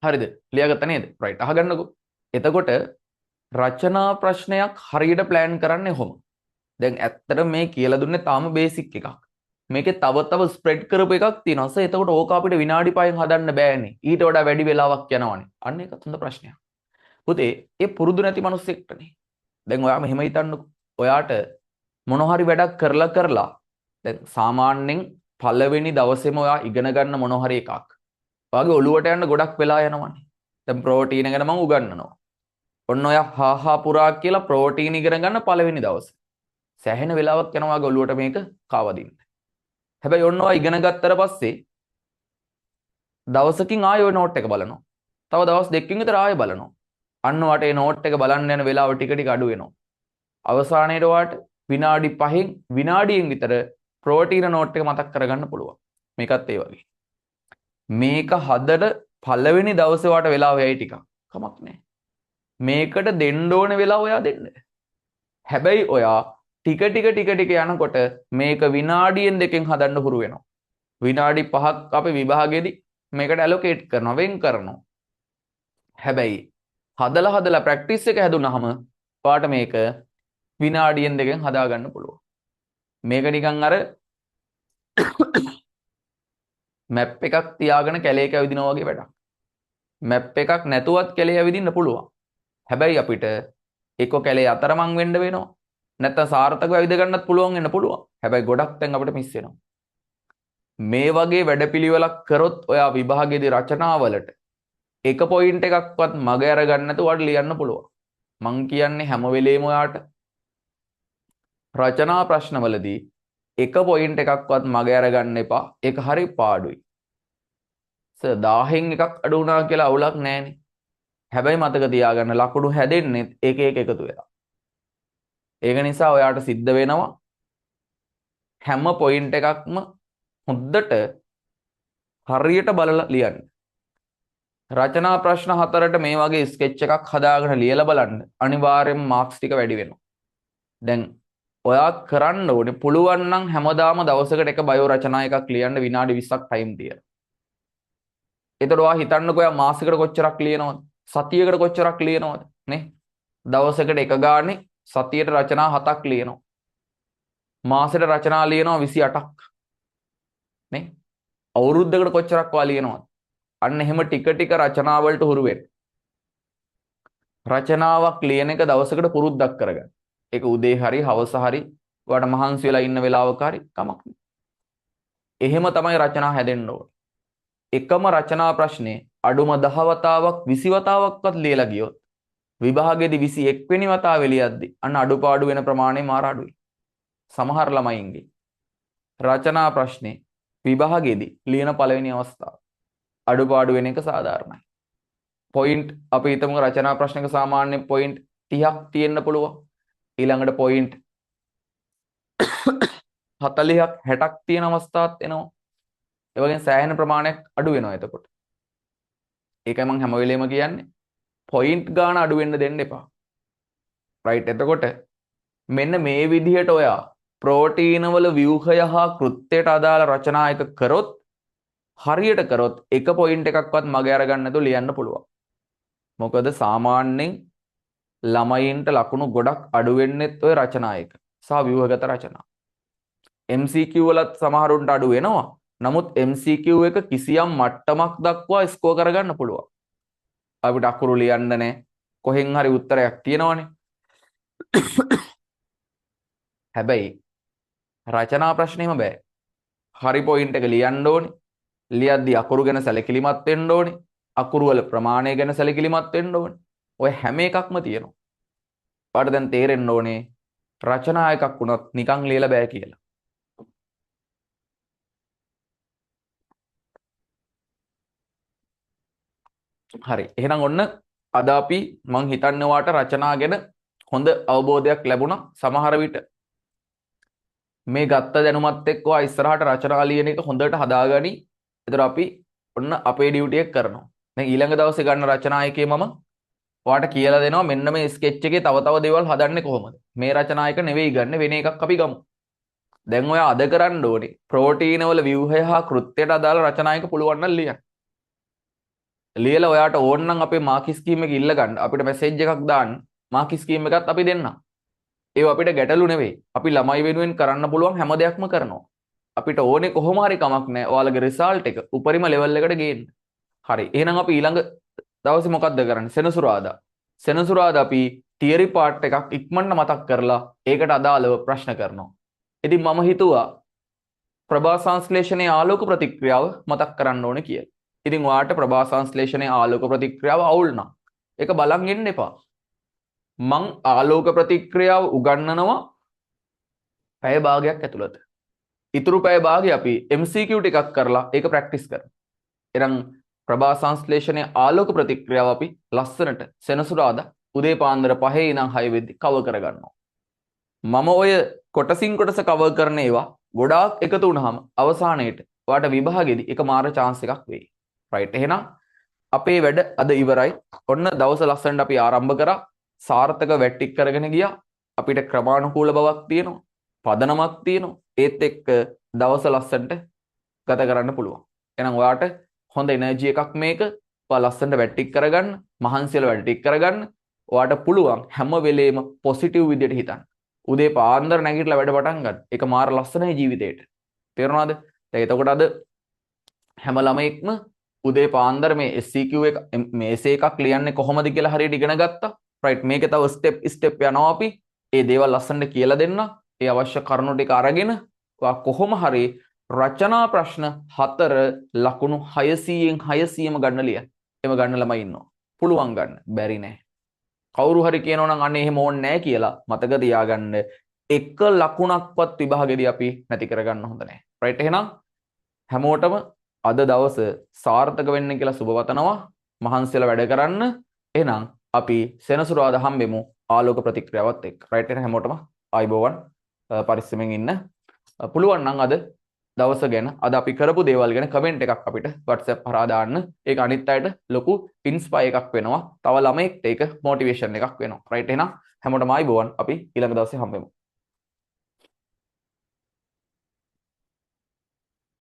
හරිද? ලියාගත්ත නේද? රයිට්. අහගන්නකෝ. එතකොට රචනා ප්‍රශ්නයක් හරියට ප්ලෑන් කරන්නේ කොහොමද? දැන් ඇත්තට මේ කියලා දුන්නේ තාම බේසික් එකක්. මේකේ තව තව ස්ප්‍රෙඩ් කරපු එකක් තියෙනවා. එතකොට ඕක අපිට විනාඩි 5න් හදන්න බෑනේ. ඊට වඩා වැඩි වෙලාවක් යනවානේ. අන්න ඒකත් හොඳ ප්‍රශ්නයක්. පුතේ, ඒ පුරුදු නැති මිනිස්සෙක්ටනේ. දැන් ඔයා මෙහෙම හිතන්නකෝ. ඔයාට මොන හරි වැඩක් කරලා කරලා දැන් සාමාන්‍යයෙන් පළවෙනි දවසේම ඔයා ඉගෙන ගන්න මොන හරි එකක්. ඔයාගේ ඔළුවට යන්න ගොඩක් වෙලා යනවානේ. දැන් ප්‍රෝටීන ගැන මම උගන්වනවා. ඔන්න ඔයා හාහා පුරා කියලා ප්‍රෝටීන ඉගෙන ගන්න පළවෙනි දවසේ. සෑහෙන වෙලාවක් යනවා ඔයාගේ ඔළුවට මේක කාවදින්න. හැබැයි ඔන්න ඔයා ඉගෙන ගත්තට පස්සේ දවසකින් ආයෙ ඔය නෝට් එක බලනවා. තව දවස් දෙකකින් විතර ආයෙ බලනවා. අන්න ඔයාට මේ නෝට් එක බලන්න යන වෙලාව ටික ටික අඩු වෙනවා. අවසානයේට ඔයාට විනාඩි 5න් විනාඩියෙන් විතර ප්‍රෝටීන නෝට් එක මතක් කරගන්න පුළුවන්. මේකත් ඒ වගේ. මේක හදට පළවෙනි දවසේ ඔයාට වෙලාව යයි ටිකක්. කමක් නැහැ. මේකට දෙන්න ඕන වෙලාව ඔයා දෙන්න. හැබැයි ඔයා ටික ටික යනකොට මේක විනාඩියෙන් දෙකෙන් හදන්න හුරු වෙනවා. විනාඩි 5ක් අපේ විභාගෙදී මේකට ඇලොකේට් කරනවා, වෙන් කරනවා. හැබැයි හදලා ප්‍රැක්ටිස් එක හැදුනහම ඔයාට මේක විනාඩියෙන් දෙකෙන් හදා ගන්න පුළුවන්. මේක නිකන් අර මැප් එකක් තියාගෙන කැලේක ඇවිදිනවා වගේ වැඩක්. මැප් එකක් නැතුවත් කැලේ ඇවිදින්න පුළුවන්. හැබැයි අපිට එක්ක කැලේ අතරමං වෙන්න වෙනවා. නැත්නම් සාර්ථකව ඇවිද ගන්නත් පුළුවන් වෙන්න පුළුවන්. හැබැයි ගොඩක් තැන් අපිට මිස් වෙනවා. මේ වගේ වැඩපිළිවෙලක් කරොත් ඔයා විභාගයේදී රචනාවලට එක පොයින්ට් එකක්වත් මග අරගන්න නැතුව ඔයාලට ලියන්න පුළුවන්. මං කියන්නේ හැම වෙලේම ඔයාට රචනා ප්‍රශ්නවලදී එක පොයින්ට් එකක්වත් මග අරගන්න එපා. ඒක හරි පාඩුයි. 1000න් එකක් අඩු වුණා කියලා අවුලක් නැහැනේ. හැබැයි මතක තියාගන්න ලකුණු හැදෙන්නේ එක එකතු වෙලා. ඒක නිසා ඔයාට සිද්ධ වෙනවා හැම පොයින්ට් එකක්ම හොද්දට හරියට බලලා ලියන්න. රචනා ප්‍රශ්න 4ට මේ වගේ ස්කෙච් එකක් හදාගෙන ලියලා බලන්න. අනිවාර්යයෙන්ම මාක්ස් ටික වැඩි වෙනවා. දැන් ඔයා කරන්න ඕනේ පුළුවන් නම් හැමදාම දවසකට එක බයෝ රචනා එකක් ලියන්න විනාඩි 20ක් ටයිම් තියලා. එතකොට ඔයා හිතන්නකෝ ඔයා මාසෙකට කොච්චරක් ලියනවද? සතියකට කොච්චරක් ලියනවද? නේ? දවසකට එක ගානේ සතියට රචනා 7ක් ලියනවා. මාසෙට රචනා ලියනවා 28ක්. නේ? අවුරුද්දකට කොච්චරක් ඔයා ලියනවද? අන්න එහෙම ටික ටික රචනා වලට හුරු වෙන්න. රචනාවක් ලියන එක දවසකට පුරුද්දක් කරගන්න. ඒක උදේ හරි හවස හරි ඔයාට මහන්සි වෙලා ඉන්න වෙලාවක හරි කමක් නෑ. එහෙම තමයි රචනා හැදෙන්න ඕනේ. එකම රචනා ප්‍රශ්නේ අඩුම 10 වතාවක් 20 වතාවක්වත් ලියලා ගියොත් විභාගයේදී 21 වෙනි වතාවේ ලියද්දි අන්න අඩුපාඩු වෙන ප්‍රමාණය මාර අඩුයි. සමහර ළමයින්ගේ රචනා ප්‍රශ්නේ විභාගයේදී ලියන පළවෙනි අවස්ථාව අඩුපාඩු වෙන එක සාධාරණයි. පොයින්ට් අපි හිතමු රචනා ප්‍රශ්නක සාමාන්‍ය පොයින්ට් 30ක් තියෙන්න පුළුවන්. ඊළඟට පොයින්ට් 40ක් 60ක් තියෙන අවස්ථාත් එනවා. ඒ වගේ සෑහෙන ප්‍රමාණයක් අඩු වෙනවා එතකොට. ඒකයි මම හැම වෙලේම කියන්නේ පොයින්ට් ගාන අඩු වෙන්න දෙන්න එපා. රයිට්. එතකොට මෙන්න මේ විදිහට ඔයා ප්‍රෝටීන වල ව්‍යුහය හා කෘත්‍යයට අදාළ රචනා එක කරොත් හරියට කරොත් එක පොයින්ට් එකක්වත් මග අරගන්න නැතුව ලියන්න පුළුවන්. මොකද සාමාන්‍යයෙන් ළමයින්ට ලකුණු ගොඩක් අඩු වෙන්නෙත් ඔය රචනා එක සහ ව්‍යුහගත රචනා. MCQ වලත් සමහරුන්ට අඩු වෙනවා. නමුත් MCQ එක කිසියම් මට්ටමක් දක්වා ස්කෝර් කරගන්න පුළුවන්. අපිට අකුරු ලියන්න නැහැ. කොහෙන් හරි උත්තරයක් තියෙනවනේ. හැබැයි රචනා ප්‍රශ්නේම බෑ. හරි පොයින්ට් එක ලියන්න ඕනේ. ලියද්දි අකුරු ගැන සැලකිලිමත් වෙන්න ඕනේ. අකුරු වල ප්‍රමාණය ගැන සැලකිලිමත් වෙන්න ඕනේ. ඔය හැම එකක්ම තියෙනවා. ඔයාලට දැන් තේරෙන්න ඕනේ රචනා එකක් වුණත් නිකන් ලියලා බෑ කියලා. හරි. එහෙනම් ඔන්න අද අපි මං හිතන්නේ වාට රචනා ගැන හොඳ අවබෝධයක් ලැබුණා. සමහර විට මේ ගත්ත දැනුමත් එක්ක ඔයා ඉස්සරහට රචනා ලියන එක හොඳට හදාගනි. ඒතර අපි ඔන්න අපේ ඩියුටි එක කරනවා. දැන් ඊළඟ දවසේ ගන්න රචනා එකේ මම ඔයාට කියලා දෙනවා මෙන්න මේ ස්කෙච් එකේ තව තව දේවල් හදන්නේ කොහොමද. මේ රචනා එක නෙවෙයි ගන්න වෙන එකක් අපි ගමු. දැන් ඔයා අද කරන්න ඕනේ ප්‍රෝටීන වල ව්‍යුහය හා කෘත්‍යයට අදාළ රචනායක පුළුවන් නම් ලියන්න. ලියලා ඔයාට ඕන නම් අපේ මාකි ස්කීම් එක ඉල්ල ගන්න. අපිට මැසේජ් එකක් දාන්න. මාකි ස්කීම් එකත් අපි දෙන්නම්. ඒව අපිට ගැටලු නෙවෙයි. අපි ළමයි වෙනුවෙන් කරන්න පුළුවන් හැම දෙයක්ම කරනවා. අපිට ඕනේ කොහොම හරි කමක් නැහැ. ඔයාලගේ රිසල්ට් එක උපරිම ලෙවල් එකට ගේන්න. හරි. එහෙනම් අපි ඊළඟ දවසේ මොකක්ද කරන්නේ? සෙනසුරාදා. සෙනසුරාදා අපි තියරි පාර්ට් එකක් ඉක්මනට මතක් කරලා ඒකට අදාළව ප්‍රශ්න කරනවා. ඉතින් මම හිතුවා ප්‍රභා සංශ්ලේෂණයේ ආලෝක ප්‍රතික්‍රියාව මතක් කරන්න ඕනේ කියලා. ඉතින් ඔයාට ප්‍රභා සංශ්ලේෂණයේ ආලෝක ප්‍රතික්‍රියාව අවුල් නම් ඒක බලන් ඉන්න එපා. මං ආලෝක ප්‍රතික්‍රියාව උගන්වනවා පැය භාගයක් ඇතුළත. ඉතුරු පැය භාගය අපි MCQ ටිකක් කරලා ඒක ප්‍රැක්ටිස් කරමු. එහෙනම් ප්‍රභා සංශ්ලේෂණයේ ආලෝක ප්‍රතික්‍රියාව අපි ලස්සනට සෙනසුරාදා උදේ පාන්දර 5 ඉඳන් 6 වෙද්දි කවර් කරගන්නවා. මම ඔය කොටසින් කොටස කවර් කරන ඒවා ගොඩාක් එකතු වුණාම අවසානයේට ඔයාට විභාගෙදි එක මාර chance එකක් වෙයි. right එහෙනම් අපේ වැඩ අද ඉවරයි. ඔන්න දවස ලස්සනට අපි ආරම්භ කරා. සාර්ථක වැට්ටික් කරගෙන ගියා. අපිට ක්‍රමානුකූල බවක් තියෙනවා. පදනමක් තියෙනවා. ඒත් එක්ක දවස ලස්සනට ගත කරන්න පුළුවන්. එහෙනම් ඔයාට හොඳ එනර්ජි එකක් මේක. ඔයා ලස්සනට වැට්ටික් කරගන්න, මහන්සියල වැට්ටික් කරගන්න. ඔයාට පුළුවන් හැම වෙලේම පොසිටිව් විදියට හිතන්න. උදේ පාන්දර නැගිටලා වැඩ පටන් ගන්න. ඒක මාර ලස්සනයි ජීවිතේට. තේරුණාද? දැන් එතකොට අද හැම ළමෙක්ම උදේ පාන්දර මේ SCQ එක මේ essay එකක් ලියන්නේ කොහොමද කියලා හරියට ඉගෙන ගත්තා. right මේක තව ස්ටෙප් යනවා අපි. ඒ දේවල් ලස්සනට කියලා දෙන්න. ඒ අවශ්‍ය කරුණු ටික අරගෙන ඔයා කොහොම හරි රචනා ප්‍රශ්න 4 ලකුණු 600න් 600ම ගන්න ලියන්න. එම ගන්න ළමයි ඉන්නවා. පුළුවන් ගන්න. බැරි නෑ. කවුරු හරි කියනවා නම් අනේ එහෙම ඕනේ නැහැ කියලා මතක තියාගන්න. එක ලකුණක්වත් විභාගෙදී අපි නැති කරගන්න හොඳ නැහැ. right එහෙනම් හැමෝටම අද දවස සාර්ථක වෙන්න කියලා සුබ වතනවා. මහන්සියලා වැඩ කරන්න. එහෙනම් අපි සෙනසුරාදා හම්බෙමු ආලෝක ප්‍රතික්‍රියාවත් එක්ක. right එහෙනම් හැමෝටම ආයිබෝවන් පරිස්සමෙන් ඉන්න. පුළුවන් නම් අද දවස ගැන අද අපි කරපු දේවල් ගැන කමෙන්ට් එකක් අපිට WhatsApp හරහා දාන්න. ඒක අනිත් අයට ලොකු ඉන්ස්පයර් එකක් වෙනවා. තව ළමයෙක්ට ඒක මොටිවේෂන් එකක් වෙනවා. right එහෙනම් හැමෝටම ආයිබෝවන්. අපි ඊළඟ දවසේ හම්බෙමු.